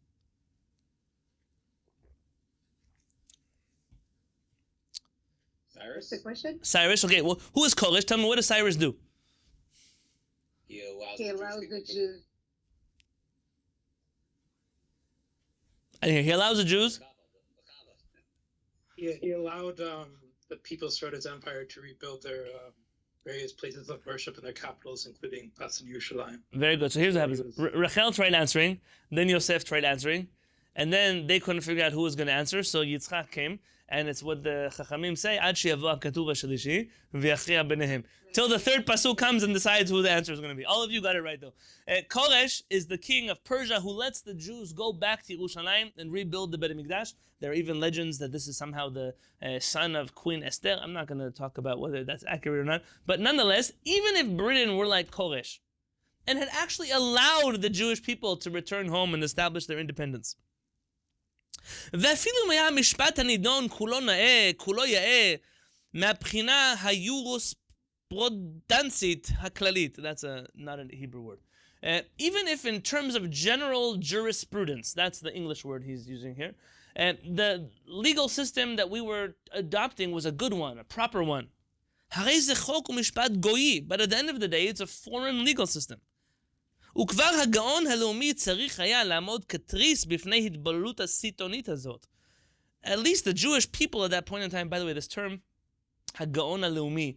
Cyrus? What's the question? Cyrus, okay, well, who is Koresh? Tell me, what does Cyrus do? He allows, He allows the Jews. I didn't hear. He allows the Jews? He allowed the peoples throughout his empire to rebuild their various places of worship in their capitals, including us in Yerushalayim. Very good. So here's what happens. Rachel tried answering, then Yosef tried answering, and then they couldn't figure out who was going to answer, so Yitzchak came, and it's what the Chachamim say, עד שיבוא הכתוב השלישי ויכריע ביניהם. Till the third pasuk comes and decides who the answer is going to be. All of you got it right, though. Koresh is the king of Persia who lets the Jews go back to Yerushalayim and rebuild the Beit HaMikdash. There are even legends that this is somehow the son of Queen Esther. I'm not going to talk about whether that's accurate or not. But nonetheless, even if Britain were like Koresh and had actually allowed the Jewish people to return home and establish their independence, ואפילו אם היה המשפט הנידון כולו נאה, כולו יאה, מהבחינה היורוספרודנסית הכללית, that's not a Hebrew word. Even if in terms of general jurisprudence, that's the English word he's using here, the legal system that we were adopting was a good one, a proper one. הרי זה חוק ומשפט גויי, but at the end of the day, it's a foreign legal system. וכבר הגאון הלאומי צריך היה לעמוד כתריס בפני התבוללות הסיטונית הזאת. At least the Jewish people at that point in time, by the way, this term, הגאון הלאומי,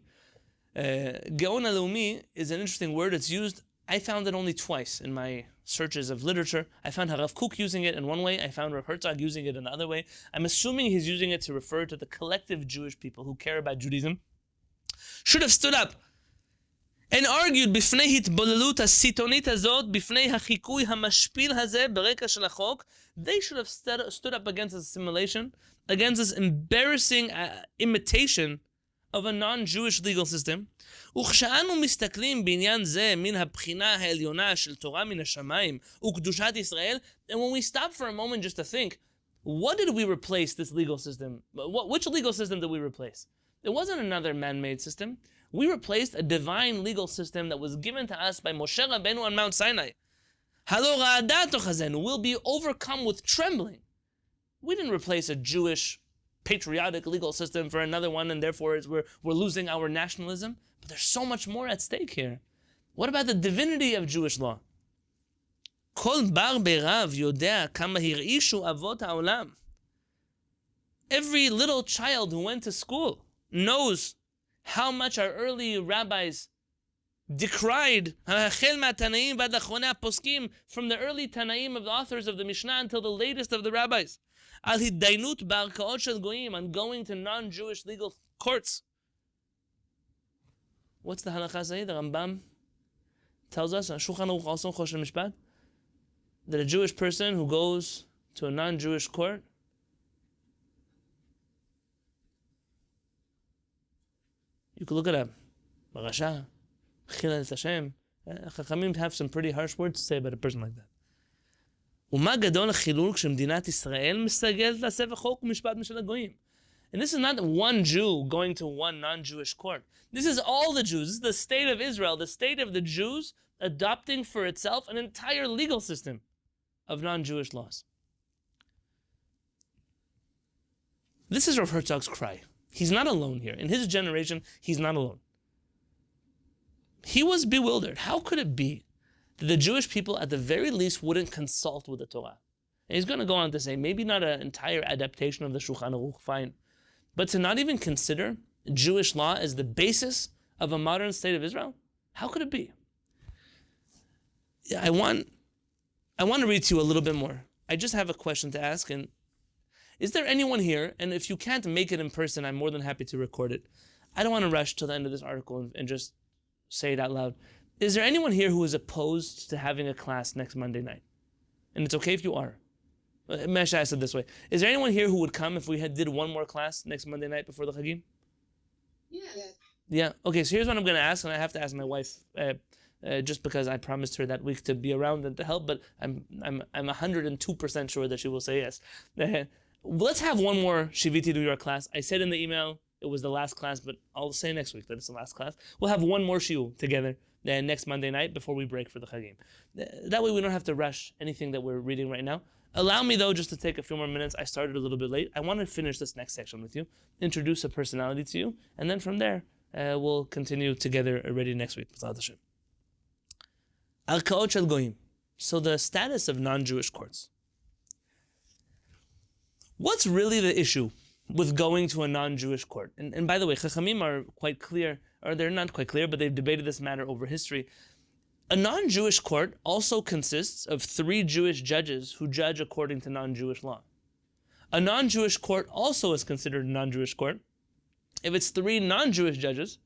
גאון הלאומי is an interesting word. It's used, I found it only twice in my searches of literature. I found Rav Kook using it in one way. I found Rav Herzog using it in the other way. I'm assuming he's using it to refer to the collective Jewish people who care about Judaism. Should have stood up and argued בפני התבוללות הסיטונית הזאת, בפני החיקוי המשפיל הזה ברקע של החוק. They should have stood up against this assimilation, against this embarrassing imitation of a non-Jewish legal system. וכשאנו מסתכלים בעניין זה מן הבחינה העליונה של תורה מן השמיים וקדושת ישראל, and when we stop for a moment just to think, what did we replace this legal system? Which legal system did we replace? It wasn't another man-made system. We replaced a divine legal system that was given to us by Moshe Rabbeinu on Mount Sinai. Halo ra'ada tochazenu, will be overcome with trembling. We didn't replace a Jewish patriotic legal system for another one, and therefore we're losing our nationalism. But there's so much more at stake here. What about the divinity of Jewish law? Kol bar be'rav yodea kama hir'ishu avot ha'olam. Every little child who went to school knows how much our early rabbis decried from the early Tanaim of the authors of the Mishnah until the latest of the rabbis. On going to non-Jewish legal courts. What's the halakha say? The Rambam tells us, Shulchan Aruch also, Choshen Mishpat, that a Jewish person who goes to a non-Jewish court you could look it up. Barasha, Kehillat Hashem. Chachamim have some pretty harsh words to say about a person like that. ומה גדול החילול כשמדינת ישראל מסתגלת לספר חוק ומשפט משל הגויים. And this is not one Jew going to one non-Jewish court. This is all the Jews. This is the state of Israel, the state of the Jews adopting for itself an entire legal system of non-Jewish laws. This is Rav Herzog's cry. He's not alone here. In his generation, he's not alone. He was bewildered. How could it be that the Jewish people at the very least wouldn't consult with the Torah? And he's going to go on to say, maybe not an entire adaptation of the Shulchan Aruch, fine, but to not even consider Jewish law as the basis of a modern state of Israel? How could it be? I want to read to you a little bit more. I just have a question to ask, and Is there anyone here, and if you can't make it in person, I'm more than happy to record it. I don't want to rush to the end of this article and just say it out loud. Is there anyone here who is opposed to having a class next Monday night? And it's okay if you are. Maybe I said this way. Is there anyone here who would come if we did one more class next Monday night before the Chagim? Yes. Yeah. Okay, so here's what I'm going to ask, and I have to ask my wife just because I promised her that week to be around and to help, but I'm 102% sure that she will say yes. Let's have one more Shiviti New York class. I said in the email it was the last class, but I'll say next week that it's the last class. We'll have one more shiur together next Monday night before we break for the Chagim. That way we don't have to rush anything that we're reading right now. Allow me, though, just to take a few more minutes. I started a little bit late. I want to finish this next section with you, introduce a personality to you, and then from there, we'll continue together already next week. Arkaot shel goyim. So the status of non-Jewish courts. What's really the issue with going to a non-Jewish court? And by the way, Chachamim are quite clear, or they're not quite clear, but they've debated this matter over history. A non-Jewish court also consists of 3 Jewish judges who judge according to non-Jewish law. A non-Jewish court also is considered a non-Jewish court if it's 3 non-Jewish judges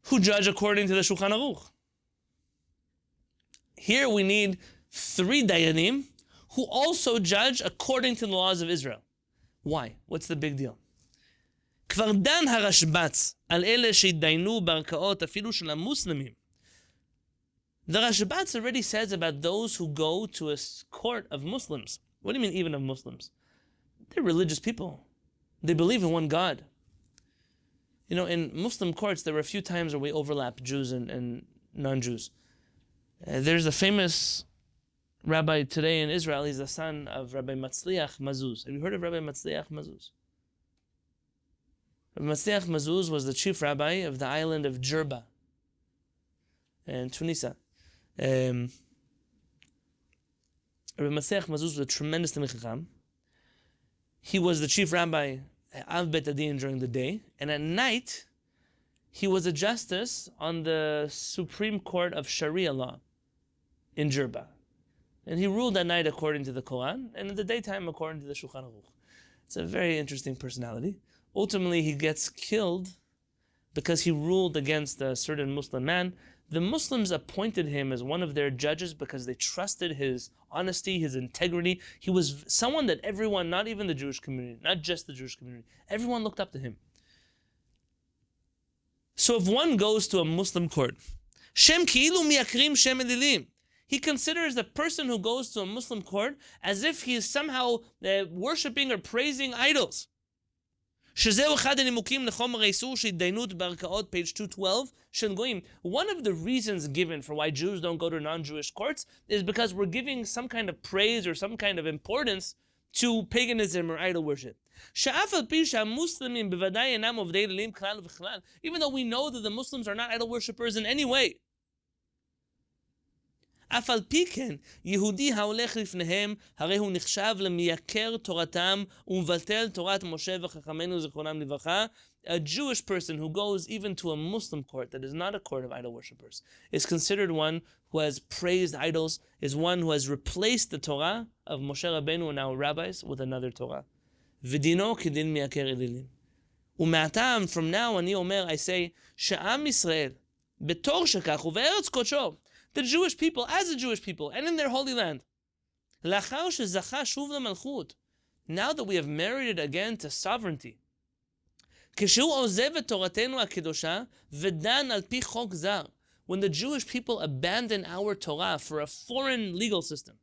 who judge according to the Shulchan Aruch. Here we need 3 dayanim who also judge according to the laws of Israel. Why? What's the big deal? כבר דן הרשב"ץ על אלה שהתדיינו בערכאות אפילו של המוסלמים. The Rashbatz already says about those who go to a court of Muslims. What do you mean even of Muslims? They're religious people. They believe in one God. You know, in Muslim courts, there were a few times where we overlap Jews and non-Jews. There's a famous rabbi today in Israel. He's the son of Rabbi Matzliach Mazuz. Have you heard of Rabbi Matzliach Mazuz? Rabbi Matzliach Mazuz was the chief rabbi of the island of Jerba in Tunisia. Rabbi Matzliach Mazuz was a tremendous Talmid Chacham. He was the chief rabbi of Bet Adin during the day, and at night he was a justice on the Supreme Court of Sharia law in Jerba. And he ruled at night according to the Quran, and in the daytime according to the Shulchan Aruch. It's a very interesting personality. Ultimately, he gets killed because he ruled against a certain Muslim man. The Muslims appointed him as one of their judges because they trusted his honesty, his integrity. He was someone that everyone, not even the Jewish community, not just the Jewish community, everyone looked up to him. So if one goes to a Muslim court, Shem ki'ilu miyakrim shem elilim, he considers the person who goes to a Muslim court as if he is somehow worshipping or praising idols. שזהו אחד הנימוקים לחומר האיסור שהתדיינות בערכאות, page 212, של גויים. One of the reasons given for why Jews don't go to non-Jewish courts is because we're giving some kind of praise or some kind of importance to paganism or idol worship. שאף על פי שהמוסלמים בוודאי אינם עובדי אלילים כלל וכלל, even though we know that the Muslims are not idol worshippers in any way. אף על פי כן, יהודי ההולך לפניהם, הרי הוא נחשב למייקר תורתם ומבטל תורת משה וחכמינו זיכרונם לברכה. A Jewish person who goes even to a Muslim court that is not a court of idol worshippers is considered one who has praised idols, is one who has replaced the Torah of Moshe Rabbeinu and our rabbis with another Torah. ודינו כדין מייקר אלילים. ומעתם, from now אני אומר, I say, שעם ישראל, בתור שכך ובארץ קודשו, the Jewish people, as a Jewish people, and in their holy land, לאחר שזכה שוב למלכות, now that we have merited again to sovereignty, כשהוא עוזב את תורתנו הקדושה ודן על פי חוק זר, when the Jewish people abandon our Torah for a foreign legal system,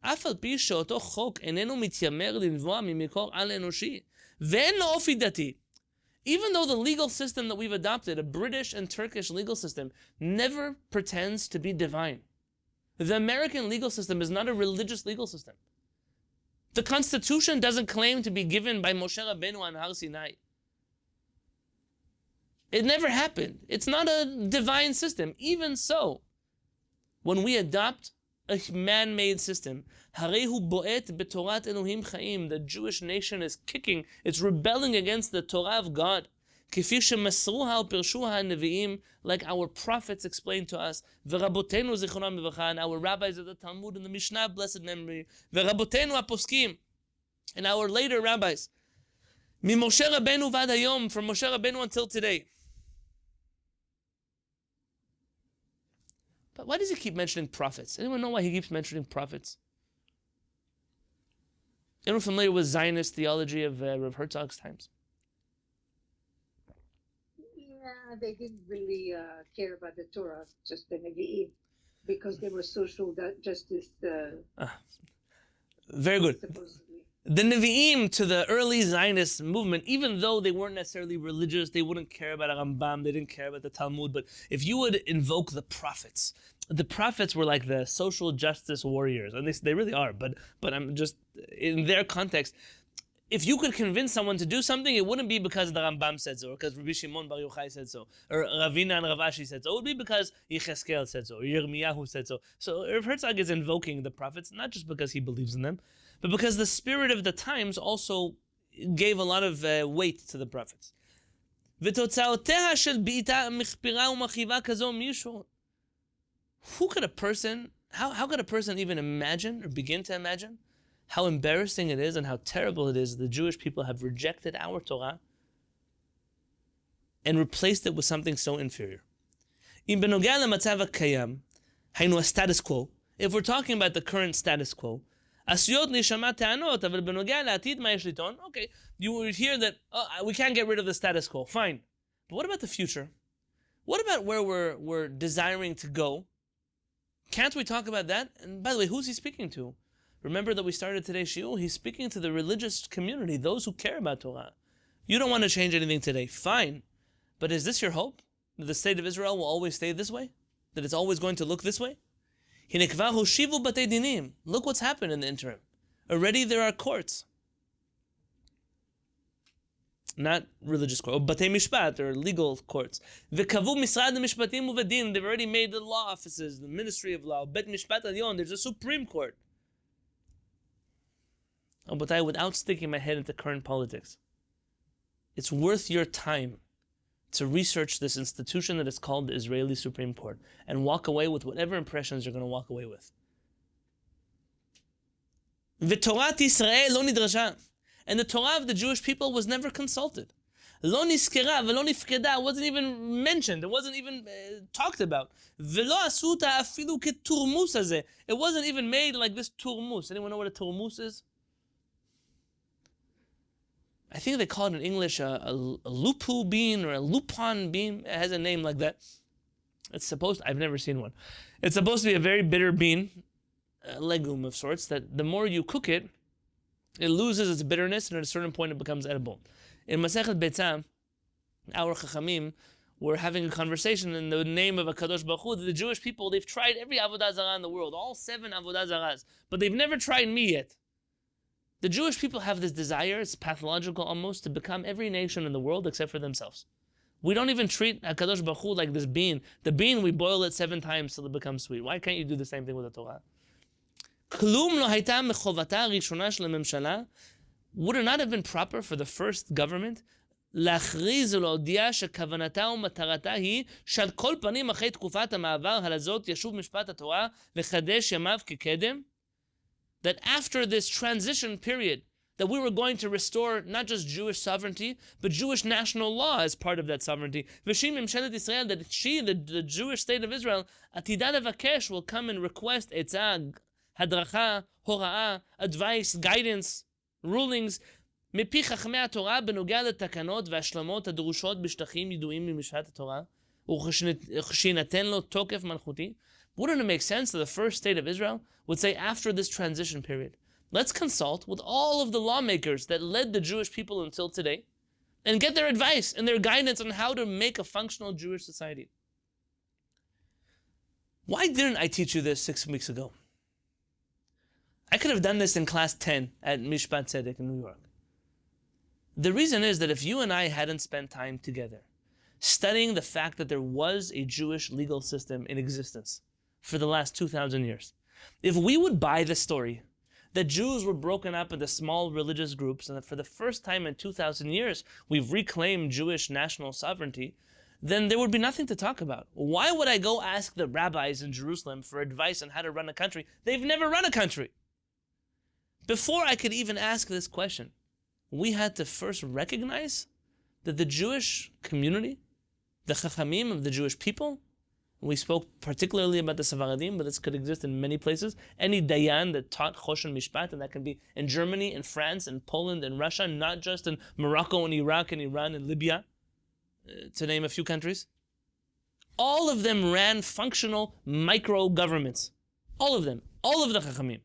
אף על פי שאותו חוק איננו מתיימר לנבוע ממקור על אנושי, ואין לו אופי דתי, even though the legal system that we've adopted, a British and Turkish legal system, never pretends to be divine. The American legal system is not a religious legal system. The Constitution doesn't claim to be given by Moshe Rabbeinu on Har Sinai. It never happened. It's not a divine system. Even so, when we adopt a man-made system, הרי הוא בועט בתורת אלוהים חיים. The Jewish nation is kicking, it's rebelling against the Torah of God. כפי שמסרוה ופרשוה הנביאים, like our prophets explained to us, ורבותינו זיכרונם לברכה, and our rabbis of the Talmud and the Mishnah, blessed memory, ורבותינו הפוסקים. and our later rabbis. Mimoshe Rabbeinu vad hayom, from Moshe Rabbeinu until today. But why does he keep mentioning prophets? Anyone know why he keeps mentioning prophets? Anyone familiar with Zionist theology of Rav Herzog's times? Yeah, they didn't really care about the Torah, just the Nevi'im, because they were social justice. Very good. Supposedly. The Nevi'im to the early Zionist movement, even though they weren't necessarily religious, they wouldn't care about Rambam, they didn't care about the Talmud, but if you would invoke the prophets were like the social justice warriors, and they really are, but I'm just, in their context, if you could convince someone to do something, it wouldn't be because the Rambam said so, or because Rabbi Shimon Bar Yochai said so, or Ravina and Rav Ashi said so. It would be because Yecheskel said so, or Yirmiyahu said so. So Rav Herzog is invoking the prophets, not just because he believes in them, but because the spirit of the times also gave a lot of weight to the prophets. ותוצאותיה של בעיטה מחפירה ומכאיבה כזו מישהו. How could a person even imagine or begin to imagine how embarrassing it is and how terrible it is the Jewish people have rejected our Torah and replaced it with something so inferior? אם בנוגע למצב הקיים, היינו הסטטוס קוו, if we're talking about the current status quo, עשויות להישמע טענות, אבל בנוגע לעתיד מה יש לטעון? Okay, you would hear that we can't get rid of the status quo, fine. But what about the future? What about where we're desiring to go? Can't we talk about that? And by the way, who's he speaking to? Remember that we started today's shiur? He's speaking to the religious community, those who care about Torah. You don't want to change anything today, fine. But is this your hope? That the state of Israel will always stay this way? That it's always going to look this way? Look what's happened in the interim. Already there are courts. Not religious courts, Batei Mishpat, or legal courts. They've already made the law offices, the Ministry of Law, Bet Mishpat Elyon, there's a Supreme Court. Oh, but without sticking my head into current politics, it's worth your time to research this institution that is called the Israeli Supreme Court and walk away with whatever impressions you're going to walk away with. V'Torat Yisrael lo nidrasha. And the Torah of the Jewish people was never consulted. Lo niskera v'lo nifkeda, wasn't even mentioned, it wasn't even talked about. V'lo asuta afilu keturmus hazeh. It wasn't even made like this turmus. Anyone know what a turmus is? I think they call it in English a lupu bean or a lupon bean. It has a name like that. I've never seen one. It's supposed to be a very bitter bean, a legume of sorts, that the more you cook it, it loses its bitterness, and at a certain point it becomes edible. In Masechet Beitzah, our Chachamim were having a conversation in the name of HaKadosh Baruch Hu. The Jewish people, they've tried every Avodah Zarah in the world, all 7 Avodah Zarahs, but they've never tried me yet. The Jewish people have this desire, it's pathological almost, to become every nation in the world except for themselves. We don't even treat HaKadosh Baruch Hu like this bean. The bean, we boil it 7 times till it becomes sweet. Why can't you do the same thing with the Torah? Would it not have been proper for the first government להכריז ולהודיע שכוונתה ומטרתה היא שעל כל פנים אחרי תקופת המעבר הלזאת ישוב משפט התורה לחדש ימיו כקדם? That after this transition period, that we were going to restore not just Jewish sovereignty, but Jewish national law as part of that sovereignty. V'shim Mimshelet Israel, that she, the Jewish state of Israel, Atidah levakesh, will come and request etzah, hadracha, hora'ah, advice, guidance, rulings, מפי חכמי התורה בנוגע לתקנות והשלמות הדרושות בשטחים ידועים ממשפט התורה, וכשיינתן לו תוקף מלכותי. Wouldn't it make sense that the first state of Israel would say, after this transition period, let's consult with all of the lawmakers that led the Jewish people until today and get their advice and their guidance on how to make a functional Jewish society? Why didn't I teach you this 6 weeks ago? I could have done this in class 10 at Mishpat Tzedek in New York. The reason is that if you and I hadn't spent time together studying the fact that there was a Jewish legal system in existence for the last 2,000 years, if we would buy the story that Jews were broken up into small religious groups and that for the first time in 2,000 years we've reclaimed Jewish national sovereignty, then there would be nothing to talk about. Why would I go ask the rabbis in Jerusalem for advice on how to run a country? They've never run a country. Before I could even ask this question, we had to first recognize that the Jewish community, the Chachamim of the Jewish people, we spoke particularly about the Sefaradim, but this could exist in many places. Any Dayan that taught Choshen Mishpat, and that can be in Germany, in France, in Poland, in Russia, not just in Morocco, and Iraq, and Iran, and Libya, to name a few countries. All of them ran functional micro-governments. All of them. All of the Chachamim.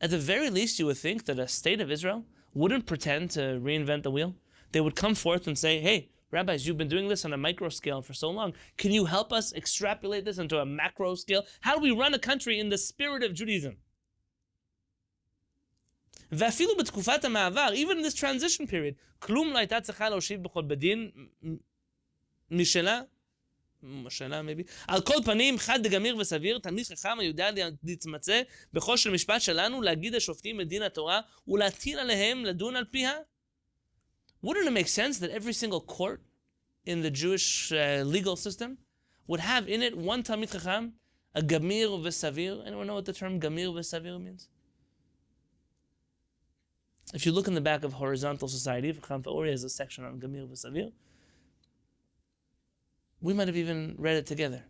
At the very least, you would think that a state of Israel wouldn't pretend to reinvent the wheel. They would come forth and say, hey, rabbis, you've been doing this on a micro scale for so long. Can you help us extrapolate this into a macro scale? How do we run a country in the spirit of Judaism? ואפילו בתקופת המעבר, even in this transition period, כלום לא הייתה צריכה להושיב בכל בדין משלה, maybe, על כל פנים, חד גמיר וסביר, תלמיד חכם היודע להתמצא בחוש המשפט שלנו, להגיד השופטים את דין התורה, ולהטיל עליהם לדון על פיה. Wouldn't it make sense that every single court in the Jewish legal system would have in it one Talmid Chacham, a Gamir v'Savir? Anyone know what the term Gamir v'Savir means? If you look in the back of Horizontal Society, Chacham Ori has a section on Gamir v'Savir. We might have even read it together.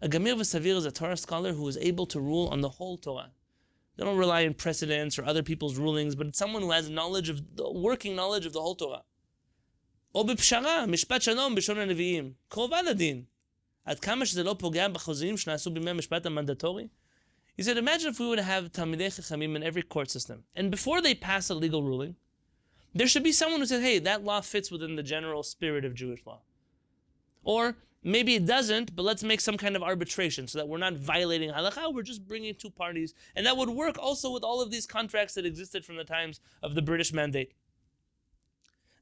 A Gamir v'Savir is a Torah scholar who is able to rule on the whole Torah. They don't rely on precedents or other people's rulings, but it's someone who has knowledge of the working knowledge of the whole Torah. או בפשרה, משפט שלום בשון הנביאים, קרובה לדין. עד כמה שזה לא פוגע בחוזים שנעשו בימי המשפט המנדטורי. He said, imagine if we would have Talmidei Chachamim in every court system, and before they pass a legal ruling, there should be someone who says, hey, that law fits within the general spirit of Jewish law. Or maybe it doesn't, but let's make some kind of arbitration so that we're not violating halakha, we're just bringing two parties. And that would work also with all of these contracts that existed from the times of the British Mandate.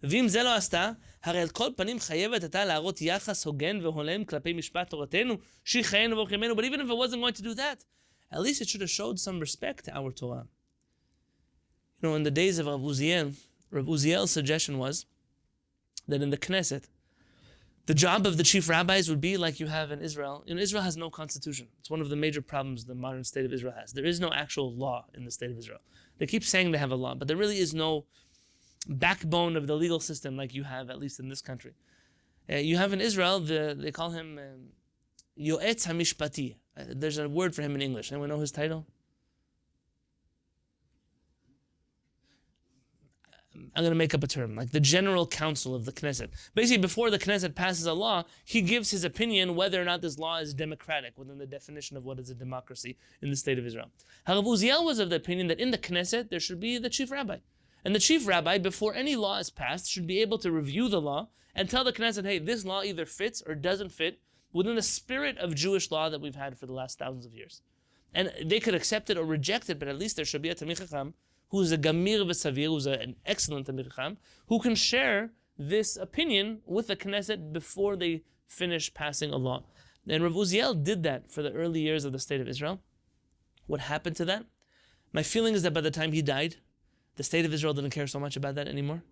ואם זה לא עשתה, הרי על כל פנים חייבת הייתה להראות יחס הוגן והולם כלפי משפט תורתנו, שיחיינו ורחמנו. But even if it wasn't going to do that, at least it should have showed some respect to our Torah. You know, in the days of Rav Uziel's suggestion was that in the Knesset, the job of the chief rabbis would be like you have in Israel. You know, Israel has no constitution. It's one of the major problems the modern state of Israel has. There is no actual law in the state of Israel. They keep saying they have a law, but there really is no backbone of the legal system like you have, at least in this country. You have in Israel, they call him Yoetz HaMishpati. There's a word for him in English. Anyone know his title? I'm going to make up a term, like the general counsel of the Knesset. Basically, before the Knesset passes a law, he gives his opinion whether or not this law is democratic, within the definition of what is a democracy in the state of Israel. Rav Uziel was of the opinion that in the Knesset, there should be the chief rabbi. And the chief rabbi, before any law is passed, should be able to review the law and tell the Knesset, hey, this law either fits or doesn't fit within the spirit of Jewish law that we've had for the last thousands of years. And they could accept it or reject it, but at least there should be a Talmid Chacham who is a Gamir v'Savir, who's an excellent Talmid Chacham, who can share this opinion with the Knesset before they finish passing a law. And Rav Uziel did that for the early years of the state of Israel. What happened to that? My feeling is that by the time he died, the state of Israel didn't care so much about that anymore.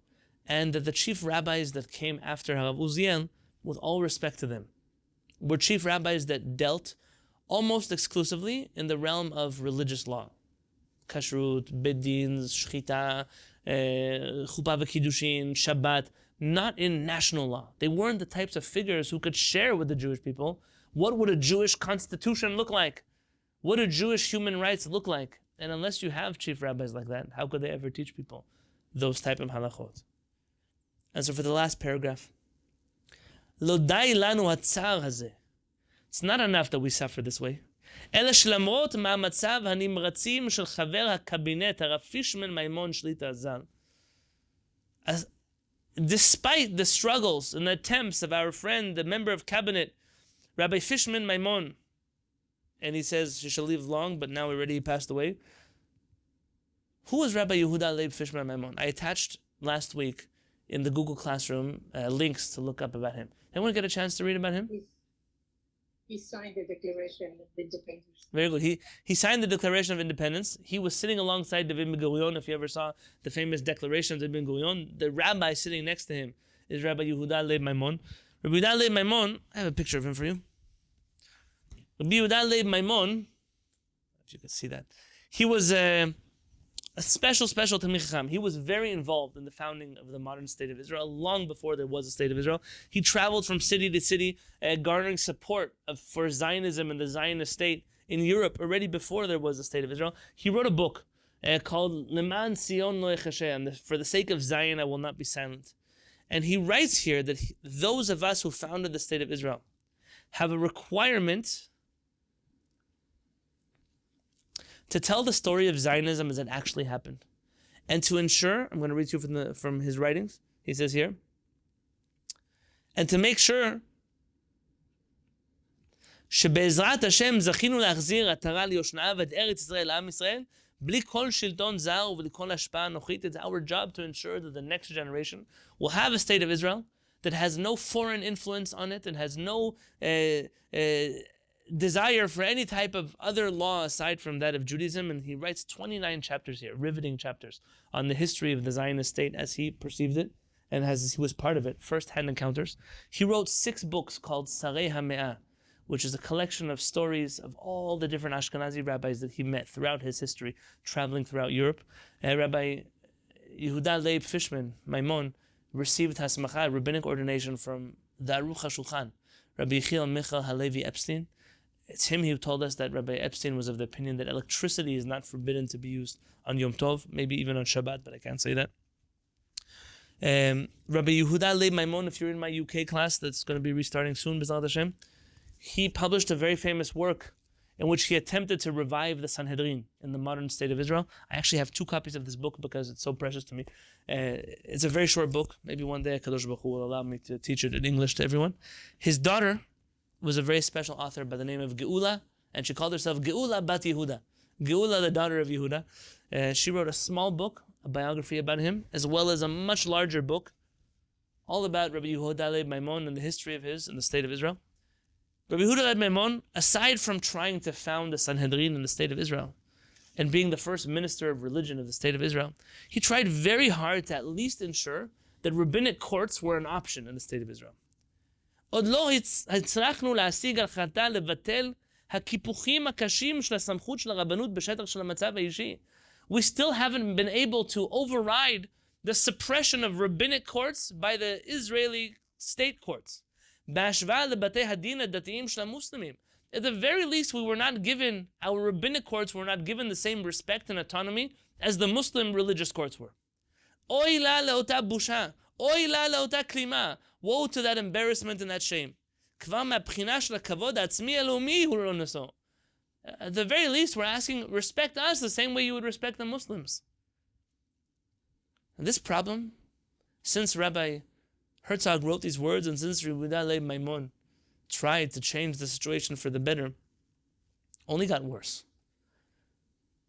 And that the chief rabbis that came after Rav Uziel, with all respect to them, were chief rabbis that dealt almost exclusively in the realm of religious law. Kashrut, Bedins, Shchita, Chuppah v'Kiddushin, Shabbat, not in national law. They weren't the types of figures who could share with the Jewish people what would a Jewish constitution look like? What do Jewish human rights look like? And unless you have chief rabbis like that, how could they ever teach people those type of halachot? And so for the last paragraph, Lo dai lanu hatzar hazeh. It's not enough that we suffer this way. אלא שלמרות מהמצב הנמרצים של חבר הקבינט, הרב פישמן מימון שליט"א ז"ל. Despite the struggles and the attempts of our friend, the member of cabinet, Rabbi Fishman Maimon, and he says she shall live long, but now already he passed away. Who was Rabbi Yehuda Leib Fishman Maimon? I attached last week in the Google Classroom links to look up about him. Anyone get a chance to read about him? He signed the Declaration of Independence. Very good. He signed the Declaration of Independence. He was sitting alongside David Ben-Gurion. If you ever saw the famous Declaration of David Ben-Gurion, the rabbi sitting next to him is Rabbi Yehuda Leib Maimon. Rabbi Yehuda Leib Maimon, I have a picture of him for you. Rabbi Yehuda Leib Maimon, if you can see that, he was a special Talmid Chacham. He was very involved in the founding of the modern state of Israel, long before there was a state of Israel. He traveled from city to city, garnering support for Zionism and the Zionist state in Europe already before there was a state of Israel. He wrote a book called Leman Sion Lo Echashe, for the sake of Zion I will not be silent. And he writes here that those of us who founded the state of Israel have a requirement to tell the story of Zionism as it actually happened, and to ensure, I'm going to read to you from his writings, he says here, and to make sure שבעזרת השם זכינו להחזיר עטרה ליושנה ואת ארץ ישראל לעם ישראל בלי כל שלטון זר ובלי כל השפעה אנוכית. It's our job to ensure that the next generation will have a state of Israel that has no foreign influence on it and has no desire for any type of other law aside from that of Judaism. And he writes 29 chapters here, riveting chapters, on the history of the Zionist state as he perceived it and as he was part of it, first-hand encounters. He wrote 6 books called Sarei HaMe'ah, which is a collection of stories of all the different Ashkenazi rabbis that he met throughout his history, traveling throughout Europe. Rabbi Yehuda Leib Fishman, Maimon, received Hasmacha, rabbinic ordination, from the Aruch HaShulchan, Rabbi Yechiel Michal HaLevi Epstein. It's him who told us that Rabbi Epstein was of the opinion that electricity is not forbidden to be used on Yom Tov, maybe even on Shabbat, but I can't say that. Rabbi Yehuda Leib Maimon, if you're in my UK class that's going to be restarting soon, B'ezrat Hashem, he published a very famous work in which he attempted to revive the Sanhedrin in the modern state of Israel. I actually have 2 copies of this book because it's so precious to me. It's a very short book. Maybe one day HaKadosh Baruch Hu will allow me to teach it in English to everyone. His daughter was a very special author by the name of Geula, and she called herself Geula Bat Yehuda. Geula, the daughter of Yehuda. She wrote a small book, a biography about him, as well as a much larger book, all about Rabbi Yehuda Leib Maimon and the history of his and the state of Israel. Rabbi Yehuda Leib Maimon, aside from trying to found the Sanhedrin in the state of Israel, and being the first minister of religion of the state of Israel, he tried very hard to at least ensure that rabbinic courts were an option in the state of Israel. עוד לא הצלחנו להשיג החלטה לבטל הקיפוחים הקשים של הסמכות של הרבנות בשטח של המצב האישי. We still haven't been able to override the suppression of rabbinic courts by the Israeli state courts. בהשוואה לבתי הדין הדתיים של המוסלמים. At the very least, we were not given, our rabbinic courts were not given the same respect and autonomy as the Muslim religious courts were. אוי לה לאותה בושה, אוי לה לאותה כלימה. Woe to that embarrassment and that shame. כבר מהבחינה של הכבוד העצמי הלאומי הוא לא נשוא. At the very least, we're asking, respect us the same way you would respect the Muslims. And this problem, since Rabbi Herzog wrote these words, and since Rabbi Yehuda Leib Maimon tried to change the situation for the better, only got worse.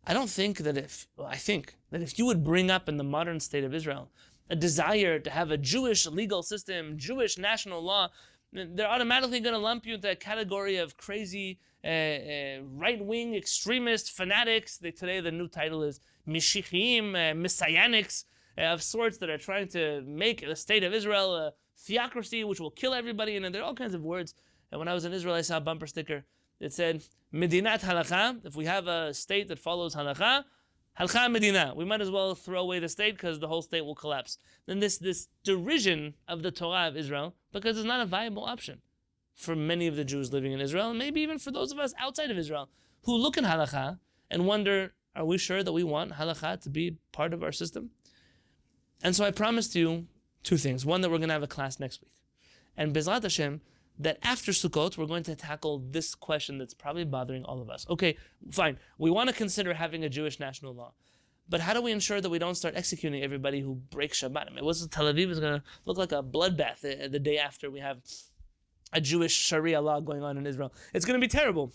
I think that if you would bring up in the modern state of Israel a desire to have a Jewish legal system, Jewish national law, they're automatically going to lump you into a category of crazy right-wing extremist fanatics. Today the new title is Mishichim, Messianics of sorts that are trying to make the state of Israel a theocracy which will kill everybody. And there are all kinds of words. And when I was in Israel, I saw a bumper sticker that said, Medinat Halakha. If we have a state that follows Halakha, Halakha Medina. We might as well throw away the state because the whole state will collapse. Then this derision of the Torah of Israel, because it's not a viable option for many of the Jews living in Israel, and maybe even for those of us outside of Israel, who look at Halakha and wonder, are we sure that we want Halakha to be part of our system? And so I promised you 2 things. One, that we're going to have a class next week. And B'ezrat Hashem, that after Sukkot, we're going to tackle this question that's probably bothering all of us. Okay, fine. We want to consider having a Jewish national law. But how do we ensure that we don't start executing everybody who breaks Shabbat? I mean, Tel Aviv is going to look like a bloodbath the day after we have a Jewish Sharia law going on in Israel. It's going to be terrible.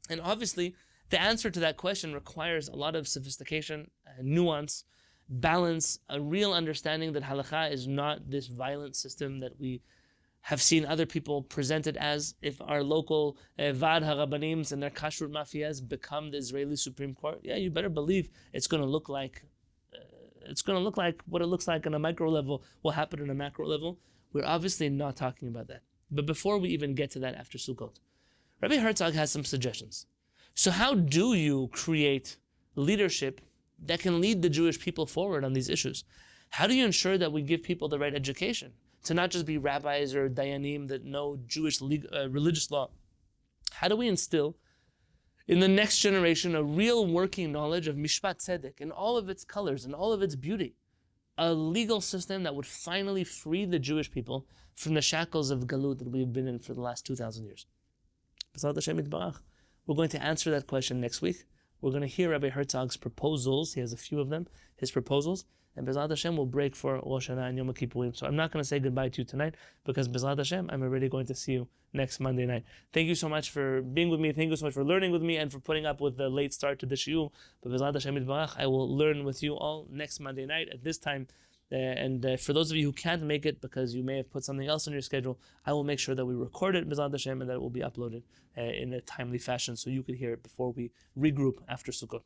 And obviously, the answer to that question requires a lot of sophistication, nuance, balance, a real understanding that halakha is not this violent system that we have seen other people present it as. If our local Vad HaRabbanims and their kashrut mafias become the Israeli Supreme Court, yeah, you better believe it's going to look like what it looks like on a micro level will happen on a macro level. We're obviously not talking about that. But before we even get to that after Sukkot, Rabbi Herzog has some suggestions. So how do you create leadership that can lead the Jewish people forward on these issues? How do you ensure that we give people the right education to not just be rabbis or dayanim that know Jewish religious law? How do we instill in the next generation a real working knowledge of Mishpat Tzedek in all of its colors and all of its beauty? A legal system that would finally free the Jewish people from the shackles of Galut that we've been in for the last 2,000 years. We're going to answer that question next week. We're going to hear Rabbi Herzog's proposals. He has a few of them, his proposals. And B'ezrat Hashem will break for Rosh Hashanah and Yom Kippurim. So I'm not going to say goodbye to you tonight because B'ezrat Hashem, I'm already going to see you next Monday night. Thank you so much for being with me. Thank you so much for learning with me and for putting up with the late start to the shiur. But B'ezrat Hashem Yitbarach, I will learn with you all next Monday night at this time. For those of you who can't make it because you may have put something else on your schedule, I will make sure that we record it, B'ezrat Hashem, and that it will be uploaded in a timely fashion so you can hear it before we regroup after Sukkot.